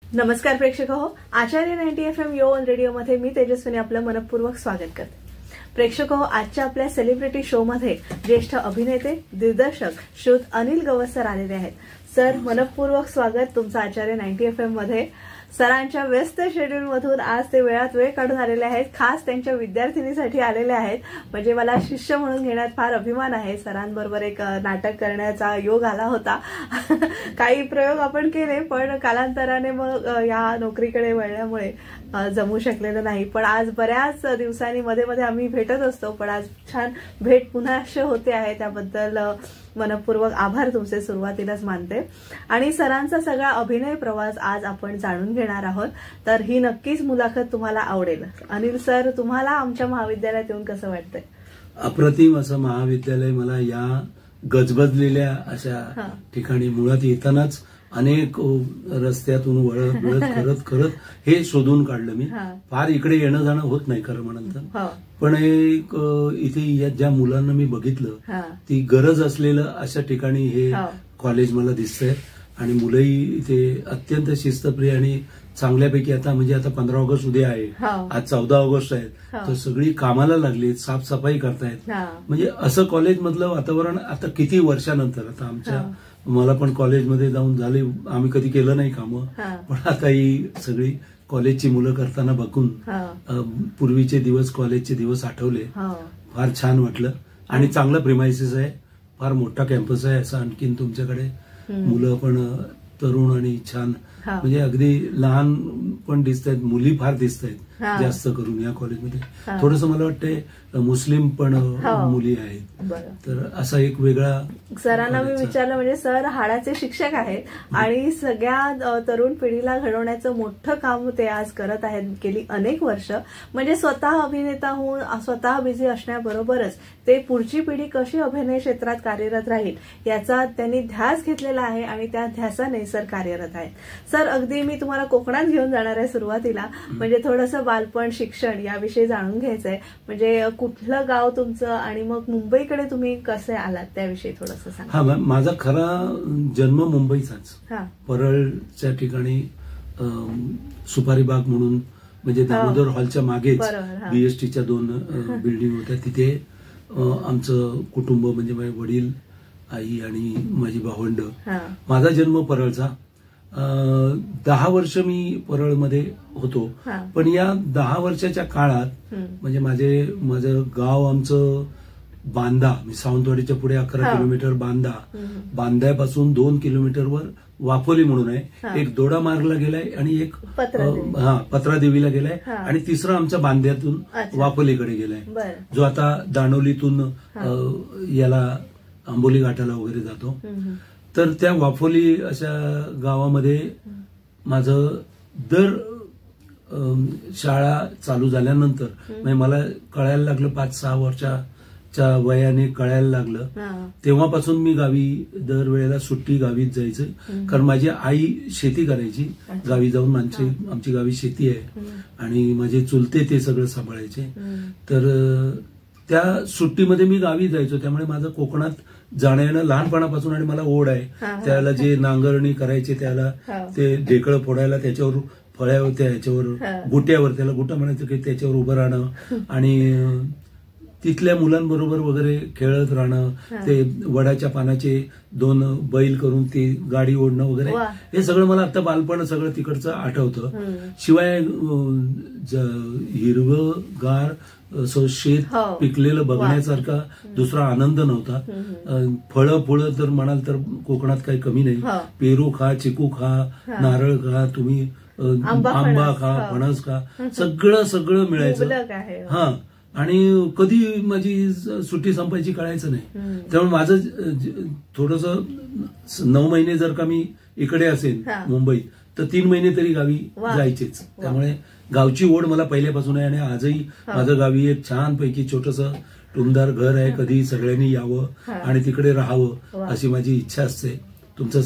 नमस्कार प्रेक्षक हो, आचार्य 90 FM यो ऑन रेडिओ मध्ये मी तेजस्विनी आपलं मनपूर्वक स्वागत करते। प्रेक्षक हो, आजच्या आपल्या सेलिब्रिटी शो मध्ये ज्येष्ठ अभिनेते दिग्दर्शक श्री अनिल गवस सर आलेले आहेत। सर, मनपूर्वक स्वागत तुमचं आचार्य 90 FM मध्ये। सरांच्या व्यस्त शेड्यूल मधून आज ते वेळात वेळ काढून आलेले आहेत, खास त्यांच्या विद्यार्थिनीसाठी आलेले आहेत। म्हणजे मला शिष्य म्हणून घेण्यात फार अभिमान आहे। सरांबरोबर एक नाटक करण्याचा योग आला होता। काही प्रयोग आपण केले, पण कालांतराने मग या नोकरीकडे वळल्यामुळे जमू शकलेलं नाही। पण आज बऱ्याच दिवसांनी मध्ये मध्ये आम्ही भेटत असतो, पण आज छान भेट पुन्हा होते आहे, त्याबद्दल मनपूर्वक आभार तुमचे सुरुवातीलाच मानते। आणि सरांचा सगळा अभिनय प्रवास आज आपण जाणून घेणार आहोत, तर ही नक्कीच मुलाखत तुम्हाला आवडेल। अनिल सर, तुम्हाला आमच्या महाविद्यालयात येऊन कसं वाटतंय? अप्रतिम असं महाविद्यालय मला या गजबजलेल्या अशा ठिकाणी मुळात येतानाच अनेक रस्त्यातून वळत करत हे शोधून काढलं मी। फार इकडे येणं जाणं होत नाही खरं म्हणत, पण एक इथे ज्या मुलांना मी बघितलं ती गरज असलेलं अशा ठिकाणी हे कॉलेज मला दिसतंय। आणि मुलंही इथे अत्यंत शिस्तप्रिय आणि चांगल्यापैकी आता म्हणजे आता 15 ऑगस्ट उद्या आहे, आज 14 ऑगस्ट आहे, तर सगळी कामाला लागलीत, साफसफाई करतायत। म्हणजे असं कॉलेज मधलं वातावरण आता किती वर्षानंतर, आता आमच्या मला पण कॉलेजमध्ये जाऊन झाले, आम्ही कधी केलं नाही कामं, पण आता ही सगळी कॉलेजची मुलं करताना बघून पूर्वीचे दिवस, कॉलेजचे दिवस आठवले। फार छान वाटलं आणि चांगला प्रिमायसिस आहे, फार मोठा कॅम्पस आहे। असं आणखीन तुमच्याकडे मुलं पण तरुण आणि छान, म्हणजे अगदी लहान पण दिसत आहेत, मुली फार दिसत आहेत जास्त करून या कॉलेजमध्ये। थोडंसं मला वाटतंय मुस्लिम पण मुली आहेत, तर असा एक वेगळा। सरांना मी विचारलं, म्हणजे सर हाडाचे शिक्षक आहेत आणि सगळ्या तरुण पिढीला घडवण्याचं मोठं काम ते आज करत आहेत, गेली अनेक वर्ष। म्हणजे स्वतः अभिनेता होऊन स्वतः बिझी असण्याबरोबरच ते पुढची पिढी कशी अभिनय क्षेत्रात कार्यरत राहील याचा त्यांनी ध्यास घेतलेला आहे आणि त्या ध्यासाने सर कार्यरत आहेत। सर, अगदी मी तुम्हाला कोकणात घेऊन जाणार आहे सुरुवातीला, म्हणजे थोडंसं बालपण, शिक्षण याविषयी जाणून घ्यायचंय। म्हणजे कुठलं गाव तुमचं आणि मग मुंबईकडे तुम्ही कसे आलात त्याविषयी थोडंसं सांगा। हा, माझा खरा जन्म मुंबईचाच, परळच्या ठिकाणी सुपारी बाग म्हणून, म्हणजे दामोदर हॉलच्या मागेच बीएसटीच्या 2 बिल्डिंग होत्या, तिथे आमचं कुटुंब म्हणजे माझे वडील, आई आणि माझी भावंड। माझा जन्म परळचा। 10 वर्ष मी परळमध्ये होतो, पण या 10 वर्षाच्या काळात म्हणजे माझं गाव आमचं बांदा, मी सावंतवाडीच्या पुढे 11 किलोमीटर बांद्यापासून 2 किलोमीटरवर वाफोली म्हणून आहे, एक दोडा मार्गला गेलाय आणि एक पत्रादेवीला गेलाय, आणि तिसरा आमच्या बांद्यातून वाफोलीकडे गेलाय, जो आता दांडोलीतून याला आंबोली घाटाला वगैरे जातो। तर त्या वाफोली अशा गावामध्ये माझं दर शाळा चालू झाल्यानंतर म्हणजे मला कळायला लागलं, 5-6 वर्षाच्या वयाने कळायला लागलं, तेव्हापासून मी गावी दरवेळेला सुट्टी गावीच जायचं, कारण माझी आई शेती करायची गावी जाऊन। आमची गावी शेती आहे आणि माझे चुलते ते सगळं सांभाळायचे, तर त्या सुट्टीमध्ये मी गावी जायचो। त्यामुळे माझं कोकणात जाणं येणं लहानपणापासून, आणि मला ओढ आहे त्याला, जे नांगरणी करायचे त्याला, ते ढेकळं फोडायला त्याच्यावर फळ्या होत्या, ह्याच्यावर गुट्यावर, त्याला गुटा म्हणायचं की त्याच्यावर उभं राहणं आणि तिथल्या मुलांबरोबर वगैरे खेळत राहणं, ते वडाच्या पानाचे 2 बैल करून ती गाडी ओढणं वगैरे, हे सगळं मला आता बालपण सगळं तिकडचं आठवतं। शिवाय हिरवगार शेत पिकलेलं बघण्यासारखा दुसरा आनंद नव्हता। फळं तर म्हणाल तर कोकणात काही कमी नाही, पेरू खा, चिकू खा, नारळ खा, तुम्ही आंबा खा, फणस खा, सगळं मिळायचं। आणि कधी माझी सुट्टी संपायची कळायचं नाही। त्यामुळे माझं थोडंसं 9 महिने जर का मी इकडे असेल मुंबईत, तर 3 महिने तरी गावी जायचेच। त्यामुळे गावची ओढ मला पहिल्यापासून आहे, आणि आजही माझं गावी एक छानपैकी छोटंसं टुमदार घर आहे, कधी सगळ्यांनी यावं आणि तिकडे राहावं अशी माझी इच्छा असते। तुमचं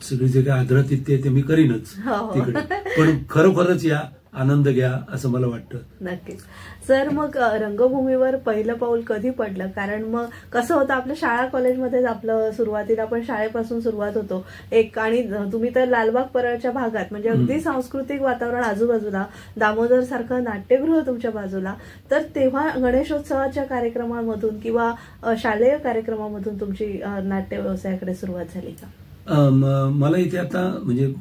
सगळी जे काही आदरातिथ्य आहे ते मी करीनच तिकडे, पण खरोखरच या आनंद घ्या असं मला वाटतं. नक्कीच सर. मग रंगभूमीवर पहिलं पाऊल कधी पडलं? कारण मग कसं होतं, आपल्या शाळा कॉलेजमध्येच आपलं सुरुवातीला आपण शाळेपासून सुरुवात होतो एक, आणि तुम्ही तर लालबाग परळच्या भागात म्हणजे अगदी सांस्कृतिक वातावरण आजूबाजूला, दामोदर सारखं नाट्यगृह तुमच्या बाजूला, तर तेव्हा गणेशोत्सवाच्या कार्यक्रमामधून किंवा शालेय कार्यक्रमामधून तुमची नाट्य व्यवसायाकडे सुरुवात झाली का? मला इथे आता म्हणजे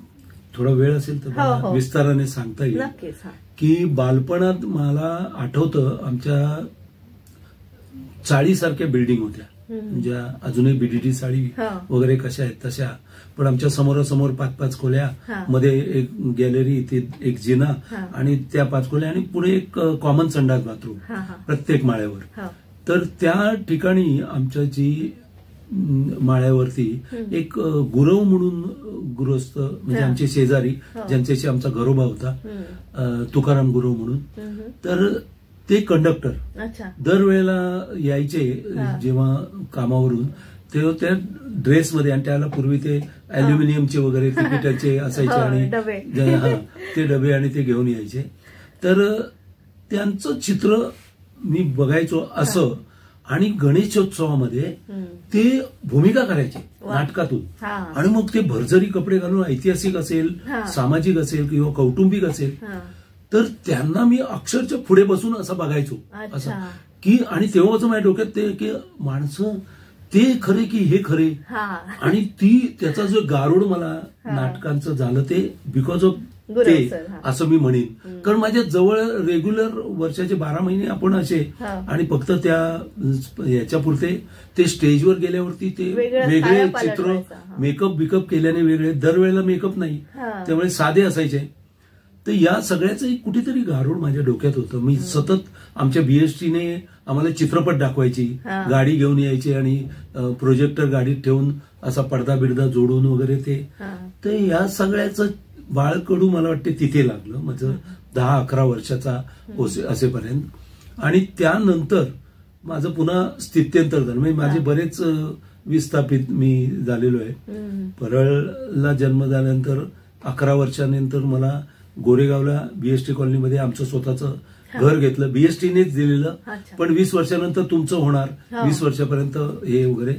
थोडा वेळ असेल तर विस्ताराने सांगता येईल. नक्कीच. की बालपणात मला आठवतं, आमच्या चाळीसारख्या बिल्डिंग होत्या, म्हणजे अजूनही बीडीटी चाळी वगैरे कशा आहेत तशा, पण आमच्या समोरासमोर 5-5 खोल्या, मध्ये एक गॅलरी, इथे एक जिना आणि त्या 5 खोल्या आणि पुढे एक कॉमन संडास बाथरूम प्रत्येक माळ्यावर. तर त्या ठिकाणी आमच्या जी माळ्यावरती एक गुरव म्हणून गृहस्थ, म्हणजे आमचे शेजारी, ज्यांच्याशी आमचा घरोबा होता, तुकाराम गुरव म्हणून, तर ते कंडक्टर दरवेळेला यायचे जेव्हा कामावरून, तेव्हा त्या ड्रेसमध्ये, आणि त्याला पूर्वी ते अॅल्युमिनियमचे वगैरे तिकिटाचे असायचे आणि ते डबे आणि ते घेऊन यायचे. तर त्यांचं चित्र मी बघायचो असं, आणि गणेशोत्सवामध्ये ते भूमिका करायचे नाटकातून, आणि मग ते भरजरी कपडे घालून, ऐतिहासिक असेल, सामाजिक असेल किंवा कौटुंबिक असेल, तर त्यांना मी अक्षरशः पुढे बसून असं बघायचो असं की, आणि तेव्हाच माझ्या डोक्यात ते की माणसं ते खरे की हे खरे, आणि त्याचा जो गारुड मला नाटकांचं झालं ते बिकॉज ऑफ ते, असं मी म्हणेन. कारण माझ्या जवळ रेग्युलर वर्षाचे 12 महिने आपण असे, आणि फक्त त्या याच्यापुरते ते स्टेजवर गेल्यावरती ते वेगळे चित्र, मेकअप बिकअप केल्याने वेगळे, दरवेळेला मेकअप नाही, त्यामुळे साधे असायचे. तर या सगळ्याचं कुठेतरी गारुड माझ्या डोक्यात होतं. मी सतत आमच्या बीएसटीने आम्हाला चित्रपट दाखवायची, गाडी घेऊन यायची आणि प्रोजेक्टर गाडीत ठेवून असा पडदा बिडदा जोडून वगैरे ते. तर या सगळ्याचं बाळकडू मला वाटते तिथे लागलं माझं 10-11 वर्षाचा असेपर्यंत. आणि त्यानंतर माझं पुन्हा स्थित्यंतर झालं, म्हणजे माझे बरेच विस्थापित मी झालेलो आहे. परळला जन्म झाल्यानंतर 11 वर्षानंतर मला गोरेगावला बीएसटी कॉलनीमध्ये आमचं स्वतःचं घर घेतलं, बीएसटीनेच दिलेलं, पण 20 वर्षानंतर तुमचं होणार, 20 वर्षापर्यंत हे वगैरे.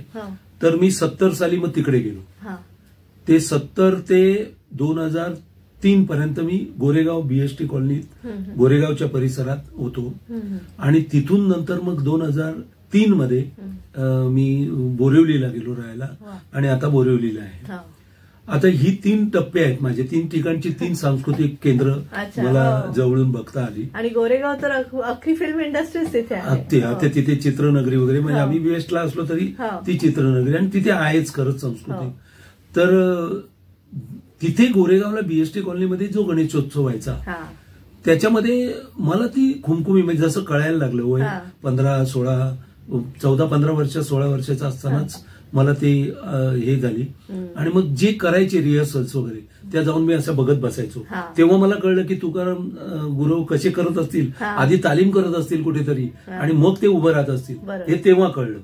तर मी 70 साली मग तिकडे गेलो. ते 70 ते 2003 पर्यंत मी गोरेगाव बीएसटी कॉलनीत, गोरेगावच्या परिसरात होतो, आणि तिथून नंतर मग 2003 मध्ये मी बोरिवलीला गेलो राहायला, आणि आता बोरिवलीला आहे. आता ही 3 टप्पे आहेत माझे, 3 ठिकाणची 3 सांस्कृतिक केंद्र मला जवळून बघता आली. आणि गोरेगाव तर अख्खी फिल्म इंडस्ट्रीज तिथे आहे. तिथे चित्रनगरी वगैरे, म्हणजे आम्ही वेस्टला असलो तरी ती चित्रनगरी, आणि तिथे आहेच खरंच संस्कृती. तर तिथे गोरेगावला बीएसटी कॉलनीमध्ये जो गणेशोत्सव व्हायचा, त्याच्यामध्ये मला ती खुमखुमी, म्हणजे जसं कळायला लागलं, वय 14-15 वर्ष, 16 वर्षाचं असतानाच मला ते हे झाली. आणि मग जे करायचे रिहर्सल्स वगैरे, त्या जाऊन मी असं बघत बसायचो. तेव्हा मला कळलं की तुकाराम गुरव कसे करत असतील, आधी तालीम करत असतील कुठेतरी, आणि मग ते उभं राहत असतील, हे तेव्हा कळलं.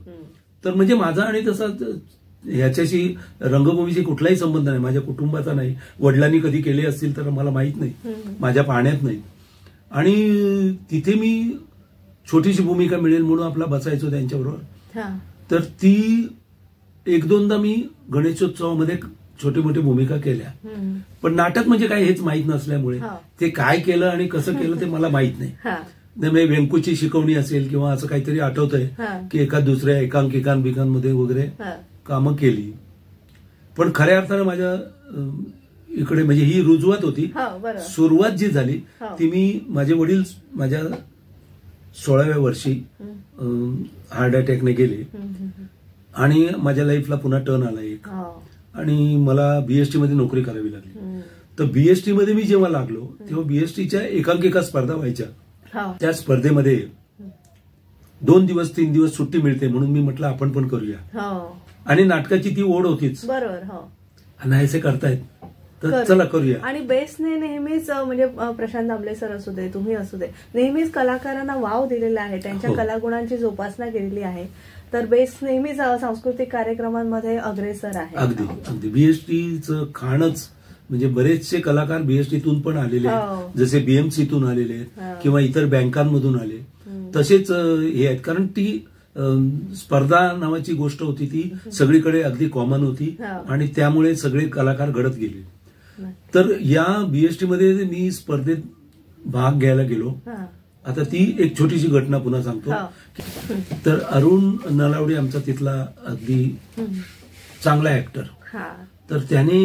तर म्हणजे माझा आणि तसा ह्याच्याशी रंगभूमीशी कुठलाही संबंध नाही, माझ्या कुटुंबाचा नाही, वडिलांनी कधी केले असतील तर मला माहित नाही, माझ्या पाहण्यात नाही. आणि तिथे मी छोटीशी भूमिका मिळेल म्हणून आपला बसायचो त्यांच्याबरोबर. तर ती 1-2दा मी गणेशोत्सवामध्ये छोटी मोठी भूमिका केल्या, पण नाटक म्हणजे काय हेच माहीत नसल्यामुळे ते काय केलं आणि कसं केलं ते मला माहित नाही. व्यंकूची शिकवणी असेल किंवा असं काहीतरी आठवतंय की एका दुसऱ्या एकांकिकांमध्ये वगैरे कामं केली, पण खऱ्या अर्थानं माझ्या इकडे म्हणजे ही रुजवात होती. सुरुवात जी झाली ती माझे वडील माझ्या 16व्या वर्षी हार्ट अटॅकने गेले, आणि माझ्या लाईफला पुन्हा टर्न आला एक, आणि मला बीएसटी मध्ये नोकरी करावी लागली. तर बीएसटी मध्ये मी जेव्हा लागलो तेव्हा बीएसटीच्या एकांकिका स्पर्धा व्हायच्या. त्या स्पर्धेमध्ये 2 दिवस 3 दिवस सुट्टी मिळते, म्हणून मी म्हटलं आपण पण करूया, आणि नाटकाची ती ओढ होतीच, नाही असे करतायत तर चला करूया. आणि बेस्टने नेहमीच, म्हणजे प्रशांत दामले सर असू दे, तुम्ही असू दे, नेहमीच कलाकारांना वाव दिलेला आहे, त्यांच्या कलागुणांची जोपासना केलेली आहे. तर बेस्ट नेहमीच सांस्कृतिक कार्यक्रमांमध्ये अग्रेसर आहे. अगदी बीएसटीचं खाणच म्हणजे बरेचसे कलाकार बीएसटीतून पण आलेले आहेत, जसे बीएमसीतून आलेले आहेत किंवा इतर बँकांमधून आले, तसेच हे आहेत. कारण ती स्पर्धा नावाची गोष्ट होती, ती सगळीकडे अगदी कॉमन होती आणि त्यामुळे सगळे कलाकार घडत गेले. तर या बीएसटी मध्ये मी स्पर्धेत भाग घ्यायला गेलो. आता ती एक छोटीशी घटना पुन्हा सांगतो. तर अरुण नलावडे आमचा तिथला अगदी चांगला ऍक्टर, तर त्याने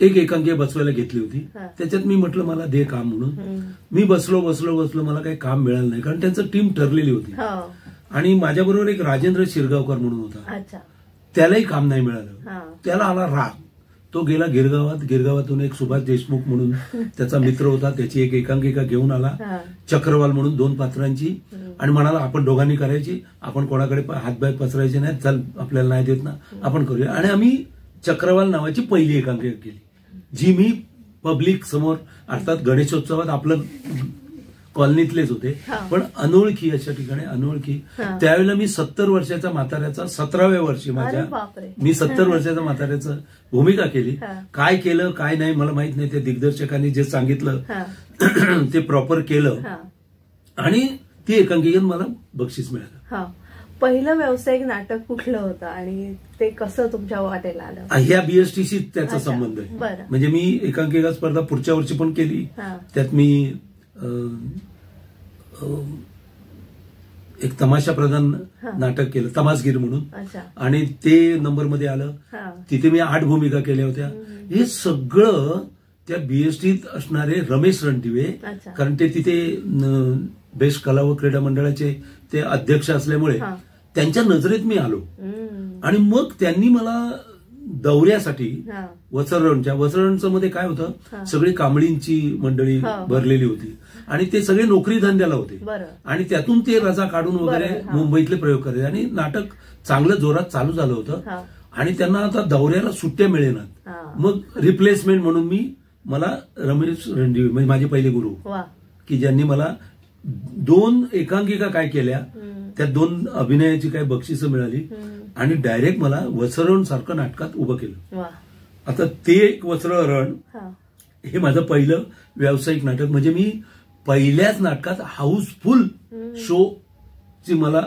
एक एकांकिका बसवायला घेतली होती. त्याच्यात मी म्हटलं मला दे काम म्हणून. मी बसलो मला काही काम मिळालं नाही, कारण त्यांचं टीम ठरलेली होती. आणि माझ्याबरोबर एक राजेंद्र शिरगावकर म्हणून होता, त्यालाही काम नाही मिळालं. त्याला आला राग. तो गेला गिरगावातून एक सुभाष देशमुख म्हणून त्याचा मित्र होता, त्याची एक एकांकिका घेऊन आला, चक्रवाल म्हणून 2 पात्रांची, आणि म्हणाला आपण दोघांनी करायची, आपण कोणाकडे हातबाय पसरायचे नाही, चल आपल्याला नाही देत ना, आपण करूया. आणि आम्ही चक्रवाल नावाची पहिली एकांकिका केली, जी मी पब्लिक समोर, अर्थात गणेशोत्सवात आपलं कॉलनीतलेच होते, पण अनोळखी अशा ठिकाणी अनोळखी. त्यावेळेला मी 70 वर्षाच्या म्हाताऱ्याचा 17व्या वर्षी मी 70 वर्षाच्या म्हाताऱ्याचं भूमिका केली. काय केलं काय नाही मला माहित नाही, त्या दिग्दर्शकांनी जे सांगितलं ते प्रॉपर केलं आणि ती एकांकिकेत मला बक्षीस मिळालं. पहिलं व्यावसायिक नाटक कुठलं होतं आणि ते कसं तुमच्या वाटेला आलं? ह्या बीएसटीशी त्याचा संबंध आहे. म्हणजे मी एकांकिका स्पर्धा पुढच्या वर्षी पण केली, त्यात मी एक तमाशा प्रधान नाटक केलं, तमासगीर म्हणून, आणि ते नंबरमध्ये आलं. तिथे मी 8 भूमिका केल्या होत्या. हे सगळं त्या बीएसटीत असणारे रमेश रणदिवे, कारण ते तिथे बेस्ट कला व क्रीडा मंडळाचे ते अध्यक्ष असल्यामुळे त्यांच्या नजरेत मी आलो. आणि मग त्यांनी मला दौऱ्यासाठी वसरणच्या मध्ये काय होतं, सगळी कांबळींची मंडळी भरलेली होती आणि ते सगळे नोकरी धंद्याला होते, आणि त्यातून ते रजा काढून वगैरे मुंबईतले प्रयोग करायचे. आणि नाटक चांगलं जोरात चालू झालं होतं आणि त्यांना आता दौऱ्याला सुट्ट्या मिळेनात. मग रिप्लेसमेंट म्हणून मला रमेश रणदिवे म्हणजे माझे पहिले गुरु, की ज्यांनी मला 2 एकांकिका काय केल्या, त्या 2 अभिनयाची काय बक्षिसं मिळाली आणि डायरेक्ट मला वसरण सारखं नाटकात उभं केलं. आता ते एक वस्त्रहरण हे माझं पहिलं व्यावसायिक नाटक. म्हणजे मी पहिल्याच नाटकात हाऊसफुल शो ची मला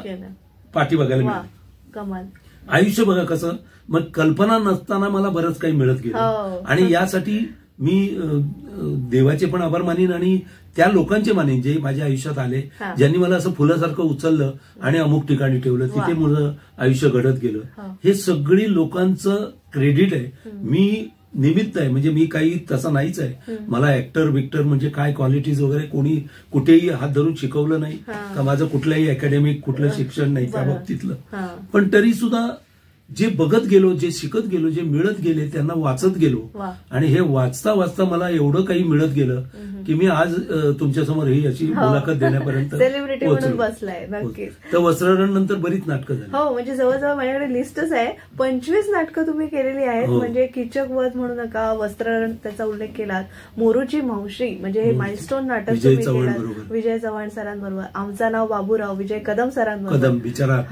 पाठी बघायला मिळाली. आयुष्य बघा कसं, मग कल्पना नसताना मला बरंच काही मिळत गेलं. आणि यासाठी मी देवाचे पण आभार मानीन आणि त्या लोकांचे मानेन जे माझ्या आयुष्यात आले, ज्यांनी मला असं फुलासारखं उचललं आणि अमुक ठिकाणी ठेवलं, तिथे माझं आयुष्य घडत गेलं. हे सगळी लोकांचं क्रेडिट आहे. मी निमित्त आहे, म्हणजे मी काही तसं नाहीच आहे. मला ऍक्टर विक्टर म्हणजे काय क्वालिटीज वगैरे कोणी कुठेही हात धरून शिकवलं नाही, का माझं कुठलंही अकॅडमिक कुठलं शिक्षण नाही त्या बाबतीतलं. पण तरी सुद्धा जे बघत गेलो, जे शिकत गेलो, जे मिळत गेले, त्यांना वाचत गेलो. आणि हे वाचता वाचता मला एवढं काही मिळत गेलं की मी आज तुमच्यासमोर ही अशी मुलाखत देण्यापर्यंत सेलिब्रिटी म्हणून बसलाय. नक्कीच. तर वस्त्रहरण नंतर बरीच नाटकं झाली. हो, म्हणजे जवळजवळ माझ्याकडे लिस्टच आहे. 25 नाटकं तुम्ही केलेली आहेत. म्हणजे किचक वध म्हणू नका, वस्त्रहरण त्याचा उल्लेख केलात, मोरूची मावशी म्हणजे हे माइलस्टोन नाटक तुम्ही केलं विजय चव्हाण सरांबरोबर, आमचं नाव बाबूराव विजय कदम सरांबरोबर. कदम बिचारा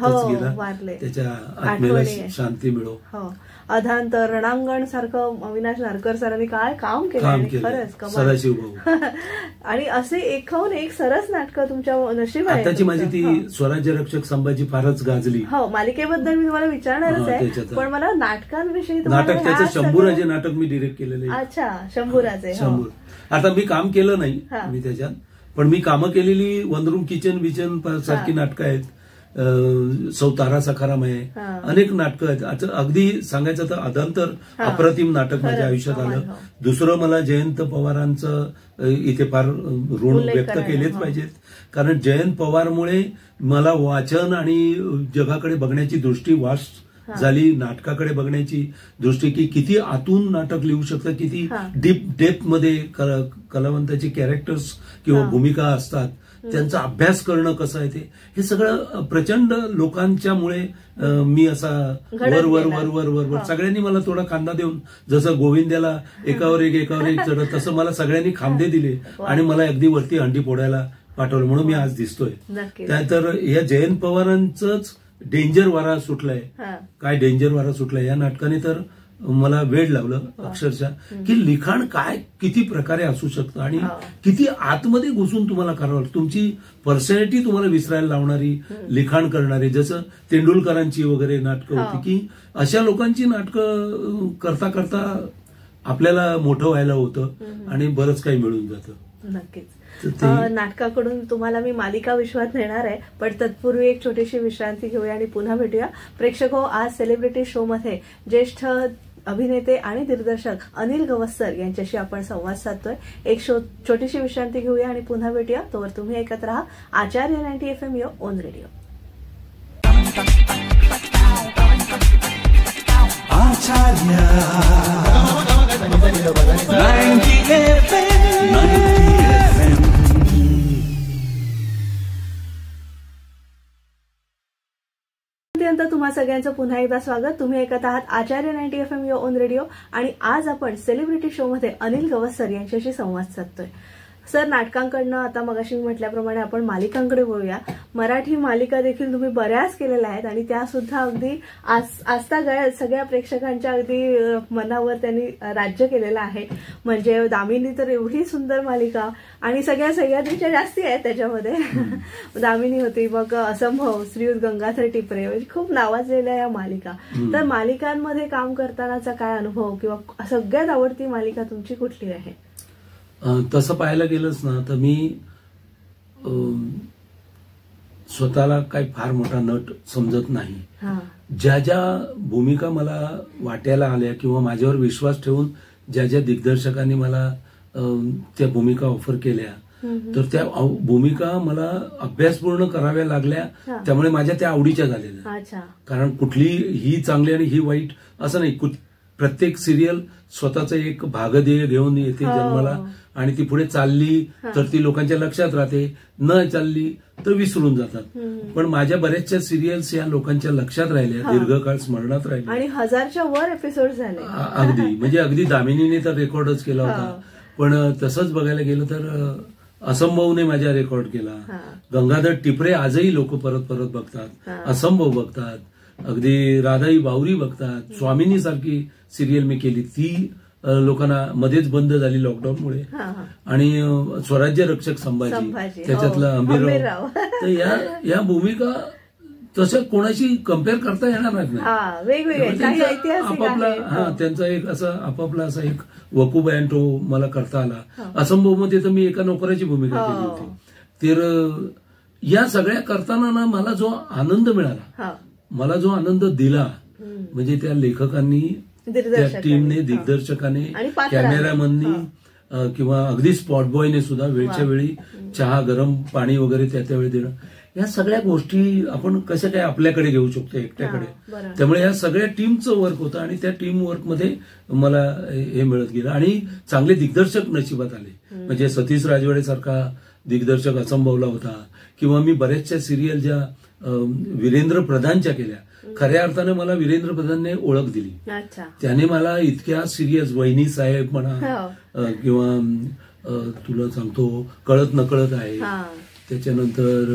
वारले, त्याच्या आत्मेला शांती मिळो. हो, अधांतर, रणांगण सारखं अविनाश नारकर सरांनी काय काम केलं, खरंच सदाशिव भाऊ. आणि असे एकाहून एक सरस नाटकं तुमच्या नशीब आहे. आताची माझी ती स्वराज्य रक्षक संभाजी फारच गाजली. हो, मालिकेबद्दल मी तुम्हाला विचारणारच आहे, पण मला नाटकांविषयी नाटक त्याचं शंभूराजे नाटक मी डिरेक्ट केलेलं आहे. अच्छा, शंभूराजे. शंभूर. आता मी काम केलं नाही मी त्याच्यात, पण मी कामं केलेली वनरूम किचन विचन सारखी नाटकं आहेत. सौतारा सखाराम आहे, अनेक नाटकं आहेत. अगदी सांगायचं तर अधांतर अप्रतिम नाटक माझ्या आयुष्यात आलं. दुसरं मला जयंत पवारांचं इथे फार ऋण व्यक्त केलेच पाहिजेत, कारण जयंत पवारमुळे मला वाचन आणि जगाकडे बघण्याची दृष्टी वास्ट झाली, नाटकाकडे बघण्याची दृष्टी की किती आतून नाटक लिहू शकतं, किती डीप डेप्थ मध्ये कलावंताचे कॅरेक्टर्स किंवा भूमिका असतात, त्यांचा अभ्यास करणं कसं आहे ते, हे सगळं प्रचंड लोकांच्यामुळे मी असा वर सगळ्यांनी मला थोडा खांदा देऊन, जसं गोविंद्याला एकावर एक चढत, तसं मला सगळ्यांनी खांदे दिले आणि मला अगदी वरती हंडी फोडायला पाठवलं, म्हणून मी आज दिसतोय. तर या जयंत पवारांचंच डेंजर वारा सुटलाय. काय डेंजर वारा सुटलाय या नाटकाने तर मला वेळ लावलं अक्षरशः की लिखाण काय किती प्रकारे असू शकतं आणि किती आतमध्ये घुसून तुम्हाला करावं. तुमची पर्सनॅलिटी तुम्हाला विसरायला लावणारी लिखाण करणारी, जसं तेंडुलकरांची वगैरे नाटकं होती की अशा लोकांची नाटकं करता करता आपल्याला मोठं व्हायला होतं आणि बरंच काही मिळून जातं. नक्कीच. नाटकाकडून तुम्हाला मी मालिका विश्वात नेणार आहे, पण तत्पूर्वी एक छोटीशी विश्रांती घेऊया आणि पुन्हा भेटूया. प्रेक्षक हो, आज सेलिब्रिटी शो मध्ये ज्येष्ठ अभिनेते आणि दिग्दर्शक अनिल गवस्कर यांच्याशी आपण संवाद साधतोय. एक छोटीशी विश्रांती घेऊया आणि पुन्हा भेटूया. तोवर तुम्ही ऐकत राहा आचार्य 90 FM योर ओन रेडिओ. तुम्हा सगळ्यांचं पुन्हा एकदा स्वागत. तुम्ही ऐकत आहात आचार्य 90 FM योर ओन रेडिओ आणि आज आपण सेलिब्रिटी शो मध्ये अनिल गवस्कर यांच्याशी संवाद साधतोय. सर, नाटकांकडनं आता मगाशी म्हटल्याप्रमाणे आपण मालिकांकडे बोलूया. मराठी मालिका देखील तुम्ही बऱ्याच केलेल्या आहेत आणि त्या सुद्धा अगदी आजता सगळ्या प्रेक्षकांच्या अगदी मनावर त्यांनी राज्य केलेलं आहे. म्हणजे दामिनी तर एवढी सुंदर मालिका आणि सगळ्या सह्याद्रीच्या जास्ती आहेत त्याच्यामध्ये. दामिनी होती, मग असंभव, श्रीयुत गंगाधर टिपरे, खूप नावाजलेल्या या मालिका. तर मालिकांमध्ये काम करतानाचा काय अनुभव किंवा सगळ्यात आवडती मालिका तुमची कुठली आहे? तसं पाहायला गेलंच ना तर मी स्वतःला काही फार मोठा नट समजत नाही. ज्या ज्या भूमिका मला वाट्याला आल्या किंवा माझ्यावर विश्वास ठेवून ज्या ज्या दिग्दर्शकांनी मला त्या भूमिका ऑफर केल्या तर त्या भूमिका मला अभ्यासपूर्ण कराव्या लागल्या. त्यामुळे माझ्या त्या आवडीच्या झालेल्या. कारण कुठली ही चांगली आणि ही वाईट असं नाही. प्रत्येक सिरियल स्वतःचं एक भागध्येय घेऊन येते जन्माला आणि ती पुढे चालली तर ती लोकांच्या लक्षात राहते, न चालली तर विसरून जातात. पण माझ्या बऱ्याचशा सिरियल्स या लोकांच्या लक्षात राहिल्या, दीर्घकाळ स्मरणात राहिल्या आणि 1000च्या वर एपिसोड झाले. अगदी म्हणजे अगदी दामिनीने तर रेकॉर्डच केला होता. पण तसंच बघायला गेलं तर असंभवने माझ्या रेकॉर्ड केला. गंगाधर टिपरे आजही लोक परत परत बघतात, असंभव बघतात, अगदी राधाई बावरी बघतात. स्वामिनी सारखी सिरियल मी केली, ती लोकांना मध्येच बंद झाली लॉकडाऊनमुळे. आणि स्वराज्य रक्षक संभाजी, त्याच्यातला अंबीरराव. तर या भूमिका तसं कोणाशी कम्पेअर करता येणार नाही. आपापला त्यांचा एक असा आपापला असा एक वकूब आहे तो मला करता आला. असंभव मध्ये तर मी एका नोकराची भूमिका केली होती. तर या सगळ्या करताना ना मला जो आनंद मिळाला, मला जो आनंद दिला म्हणजे त्या लेखकांनी, त्या टीमने, दिग्दर्शकाने, कॅमेरामननी किंवा अगदी स्पॉट बॉयने सुद्धा वेळच्या वेळी चहा, गरम पाणी वगैरे त्या वेळी देणं, या सगळ्या गोष्टी आपण कसं काय आपल्याकडे घेऊ शकतो एकट्याकडे. त्यामुळे या सगळ्या टीमचं वर्क होतं आणि त्या टीम वर्कमध्ये मला हे मिळत गेलं आणि चांगले दिग्दर्शक नशिबात आले. म्हणजे सतीश राजवाडे सारखा दिग्दर्शक असंभवला होता किंवा मी बऱ्याचशा सिरियल ज्या वीरेंद्र प्रधानच्या केल्या, खऱ्या अर्थाने मला वीरेंद्र प्रधानने ओळख दिली. त्याने मला इतक्या सिरियस वहिनी साहेब म्हणा किंवा तुला सांगतो कळत नकळत आहे, त्याच्यानंतर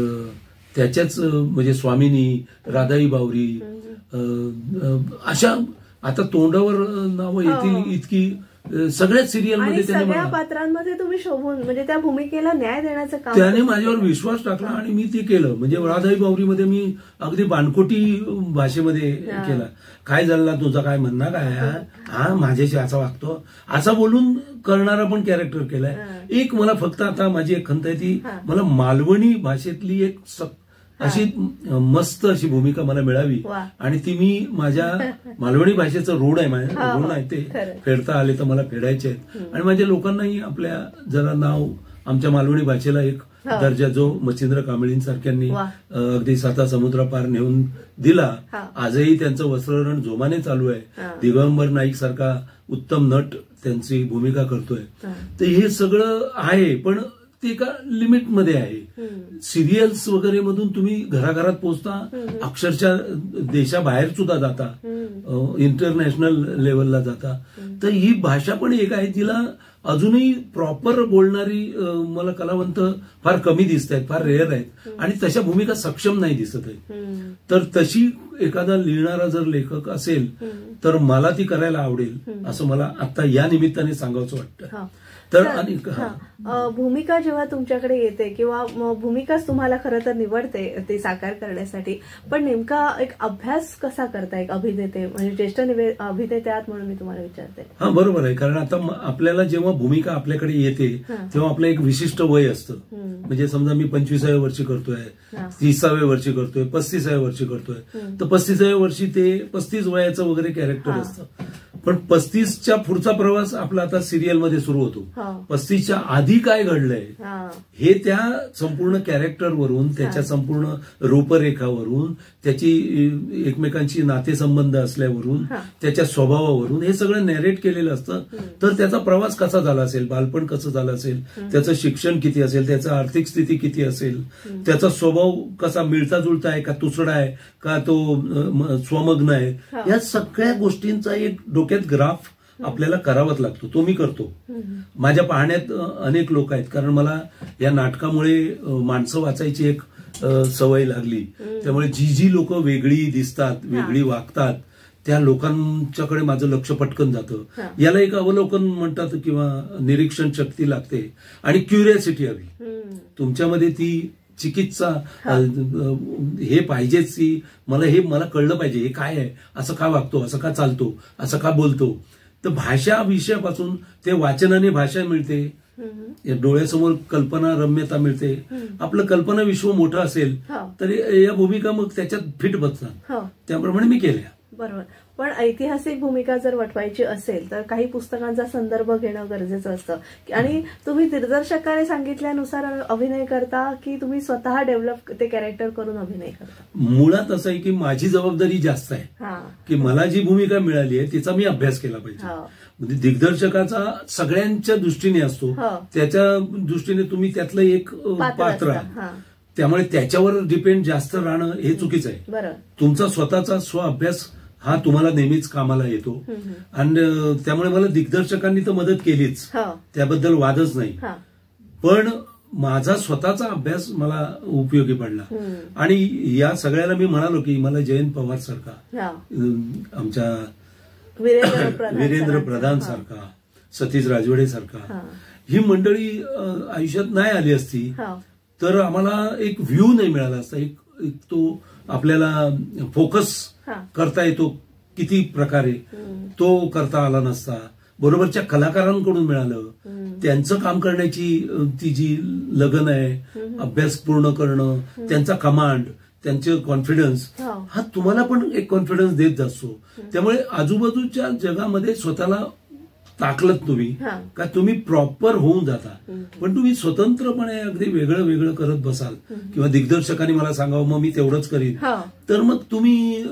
त्याच्याच म्हणजे स्वामिनी, राधाई बावरी, अशा आता तोंडावर नावं येतील इतकी सगळ्याच सिरियलमध्ये सगळ्या पात्रांमध्ये तुम्ही शोभून म्हणजे त्या भूमिकेला न्याय देण्याचं काम त्याने माझ्यावर विश्वास टाकला आणि मी ते केलं. म्हणजे राधाई बावरीमध्ये मी अगदी बाणकोटी भाषेमध्ये केला. काय झालं, तुझा काय म्हणणं काय, हा माझ्याशी असा वागतो असं बोलून करणारा पण कॅरेक्टर केलाय. एक मला फक्त आता माझी एक खंत आहे ती मला मालवणी भाषेतली एक अशी मस्त अशी भूमिका मला मिळावी आणि ती मी माझ्या मालवणी भाषेचं ऋण आहे, माझ्या ऋण आहे, ते फेडता आले तर मला फेडायचे आहेत. आणि माझ्या लोकांनाही आपल्या जरा नाव आमच्या मालवणी भाषेला एक दर्जा जो मच्छिंद्र कांबळींसारख्यांनी अगदी 7 समुद्रापार नेऊन दिला, आजही त्यांचं वस्त्रहरण जोमाने चालू आहे. दिगंबर नाईक सारखा उत्तम नट त्यांची भूमिका करतोय. तर हे सगळं आहे पण ते एका लिमिटमध्ये आहे. सिरियल्स वगैरे मधून तुम्ही घराघरात पोहोचता, अक्षरशः देशाबाहेर सुद्धा जाता, इंटरनॅशनल लेवलला जाता. तर ही भाषा पण एक आहे जिला अजूनही प्रॉपर बोलणारी मला कलावंत फार कमी दिसत आहेत, फार रेअर आहेत आणि तशा भूमिका सक्षम नाही दिसत आहेत. तर तशी एखादा लिहिणारा जर लेखक असेल तर मला ती करायला आवडेल असं मला आता या निमित्ताने सांगावंसं वाटतं. तर आणि भूमिका जेव्हा तुमच्याकडे येते किंवा भूमिकाच तुम्हाला खरं तर निवडते ती साकार करण्यासाठी, पण नेमका एक अभ्यास कसा करता एक अभिनेते म्हणजे ज्येष्ठ अभिनेते आहात म्हणून मी तुम्हाला विचारते. हा बरोबर आहे, कारण आता आपल्याला जेव्हा भूमिका आपल्याकडे येते तेव्हा आपलं एक विशिष्ट वय असतं. म्हणजे समजा मी 25व्या वर्षी करतोय, 30व्या वर्षी करतोय, 35व्या वर्षी करतोय, तर 35व्या वर्षी ते 35 वयाचं वगैरे कॅरेक्टर असतं. पण 35च्या पुढचा प्रवास आपला आता सिरियलमध्ये सुरू होतो. 35च्या आधी काय घडलंय हे त्या संपूर्ण कॅरेक्टरवरून, त्याच्या संपूर्ण रूपरेखावरून, त्याची एकमेकांची नातेसंबंध असल्यावरून, त्याच्या स्वभावावरून हे सगळं नॅरेट केलेलं असतं. तर त्याचा प्रवास कसा झाला असेल, बालपण कसं झालं असेल, त्याचं शिक्षण किती असेल, त्याचं आर्थिक स्थिती किती असेल, त्याचा स्वभाव कसा मिळता जुळता आहे का तुसडा आहे का तो स्वमग्न आहे, या सगळ्या गोष्टींचा एक डोक्यात ग्राफ आपल्याला करावाच लागतो. तो मी करतो. माझ्या पाहण्यात अनेक लोक आहेत, कारण मला या नाटकामुळे माणसं वाचायची एक सवय लागली. त्यामुळे जी लोक वेगळी दिसतात, वेगळी वागतात, त्या लोकांच्याकडे माझं लक्ष पटकन जातं. याला एक अवलोकन म्हणतात किंवा निरीक्षण शक्ती लागते आणि क्युरिओसिटी हवी तुमच्यामध्ये. ती चिकित्सा हे पाहिजेच की मला कळलं पाहिजे हे काय आहे, असं का वागतो, असं का चालतो, असं का बोलतो. तर भाषा विषयापासून ते वाचनाने भाषा मिळते, डोळ्यासमोर कल्पना रम्यता मिळते. आपलं कल्पना विश्व मोठं असेल तर या भूमिका मग त्याच्यात फिट बसतात. त्याप्रमाणे मी केल्या. बरोबर. पण ऐतिहासिक भूमिका जर वठवायची असेल तर काही पुस्तकांचा संदर्भ घेणं गरजेचं असतं. आणि तुम्ही दिग्दर्शकाने सांगितल्यानुसार अभिनय करता की तुम्ही स्वतः डेव्हलप ते कॅरेक्टर करून अभिनय करता? मुळात असं आहे की माझी जबाबदारी जास्त आहे की मला जी भूमिका मिळाली आहे तिचा मी अभ्यास केला पाहिजे. म्हणजे दिग्दर्शकाचा सगळ्यांच्या दृष्टीने असतो, त्याच्या दृष्टीने तुम्ही त्यातलं एक पात्र आहे. त्यामुळे त्याच्यावर डिपेंड जास्त राहणं हे चुकीचं आहे. तुमचा स्वतःचा स्वअभ्यास हा तुम्हाला नेहमीच कामाला येतो. आणि त्यामुळे मला दिग्दर्शकांनी तर मदत केलीच, त्याबद्दल वादच नाही. पण माझा स्वतःचा अभ्यास मला उपयोगी पडला. आणि या सगळ्याला मी म्हणालो की मला जयंत पवार सारखा, आमच्या वीरेंद्र प्रधान सारखा, सतीश राजवडे सारखा ही मंडळी आयुष्यात नाही आली असती तर आम्हाला एक व्ह्यू नाही मिळाला असता. एक तो आपल्याला फोकस करता येतो किती प्रकारे, तो करता आला नसता. बरोबरच्या कलाकारांकडून मिळालं, त्यांचं काम करण्याची ती जी लगन आहे, अभ्यास पूर्ण करणं, त्यांचा कमांड, त्यांचे कॉन्फिडन्स हा तुम्हाला पण एक कॉन्फिडन्स देत असतो. त्यामुळे आजूबाजूच्या जगामध्ये स्वतःला टाकलत तुम्ही का तुम्ही प्रॉपर होऊन जाता. पण तुम्ही स्वतंत्रपणे अगदी वेगळं वेगळं करत बसाल किंवा दिग्दर्शकांनी मला सांगावं मग मी तेवढंच करीन, तर मग तुम्ही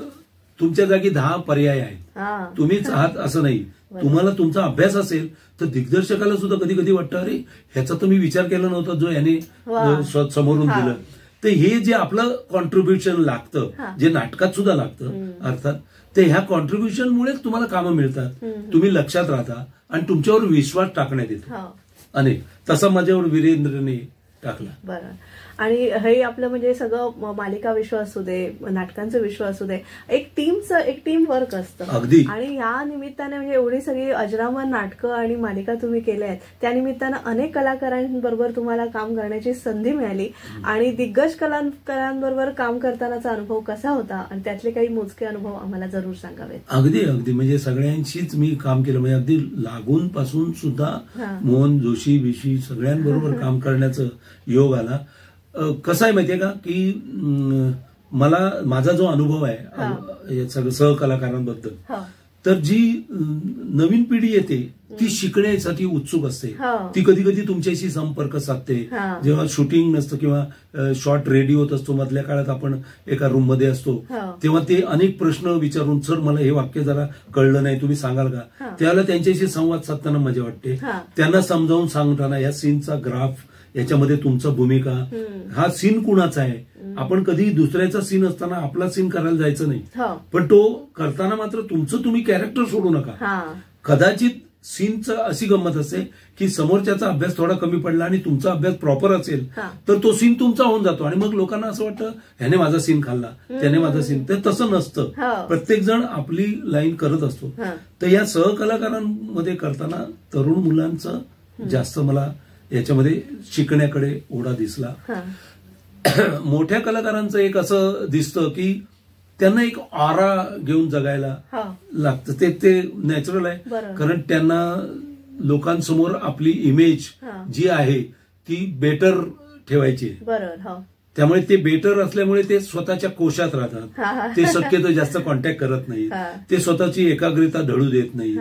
तुमच्या जागी 10 पर्याय आहेत, तुम्हीच आहात असं नाही. तुम्हाला तुमचा अभ्यास असेल तर दिग्दर्शकाला सुद्धा कधी कधी वाटतं अरे ह्याचा तर मी विचार केला नव्हता जो याने समोरून दिलं. तर हे जे आपलं कॉन्ट्रीब्युशन लागतं, जे नाटकात सुद्धा लागतं अर्थात, ते ह्या कॉन्ट्रीब्युशनमुळेच तुम्हाला कामं मिळतात. तुम्ही लक्षात राहता आणि तुमच्यावर विश्वास टाकण्यात येतो. अनेक तसा माझ्यावर वीरेंद्रने टाकला. बरं. आणि हे आपलं म्हणजे सगळं मालिका विश्व असू दे, नाटकांचं विश्व असू दे, एक टीम वर्क असतं. अगदी. आणि या निमित्ताने म्हणजे एवढी सगळी अजरामर नाटकं आणि मालिका तुम्ही केल्या आहेत, त्या निमित्तानं अनेक कलाकारांबरोबर तुम्हाला काम करण्याची संधी मिळाली. आणि दिग्गज कलाकारांबरोबर काम करतानाचा अनुभव कसा होता आणि त्यातले काही मोजके अनुभव आम्हाला जरूर सांगावेत. अगदी म्हणजे सगळ्यांशीच मी काम केलं. म्हणजे अगदी लागून पासून सुद्धा मोहन जोशी बिशी सगळ्यांबरोबर काम करण्याचं योग आला. कसं आहे माहितीये का की मला माझा जो अनुभव आहे सगळं सहकलाकारांबद्दल, तर जी नवीन पिढी येते ती शिकण्यासाठी उत्सुक असते. ती कधी कधी तुमच्याशी संपर्क साधते. जेव्हा शूटिंग नसतं किंवा शॉर्ट रेडी होत असतो, मधल्या काळात आपण एका रूम मध्ये असतो, तेव्हा ते अनेक प्रश्न विचारून सर मला हे वाक्य जरा कळलं नाही तुम्ही सांगाल का, त्यावेळेला त्यांच्याशी संवाद साधताना मजा वाटते. त्यांना समजावून सांगताना या सीनचा ग्राफ, याच्यामध्ये तुमचा भूमिका, हा सीन कुणाचा आहे. आपण कधी दुसऱ्याचा सीन असताना आपला सीन करायला जायचं नाही, पण तो करताना मात्र तुमचं तुम्ही कॅरेक्टर सोडू नका. कदाचित सीनचं अशी गंमत असते की समोरच्याचा अभ्यास थोडा कमी पडला आणि तुमचा अभ्यास प्रॉपर असेल तर तो सीन तुमचा होऊन जातो आणि मग लोकांना असं वाटतं ह्याने माझा सीन खाल्ला, त्याने माझा सीन. तर तसं नसतं. प्रत्येक जण आपली लाईन करत असतो. तर या सहकलाकारांमध्ये करताना तरुण मुलांचं जास्त मला याच्यामध्ये शिकण्याकडे ओढा दिसला. मोठ्या कलाकारांचं एक असं दिसतं की त्यांना एक ऑरा घेऊन जगायला लागतं. ते नॅचरल आहे, कारण त्यांना लोकांसमोर आपली इमेज जी आहे ती बेटर ठेवायची आहे. त्यामुळे ते बेटर असल्यामुळे ते स्वतःच्या कोशात राहतात. ते शक्यतो जास्त कॉन्टॅक्ट करत नाही, ते स्वतःची एकाग्रता ढळू देत नाही,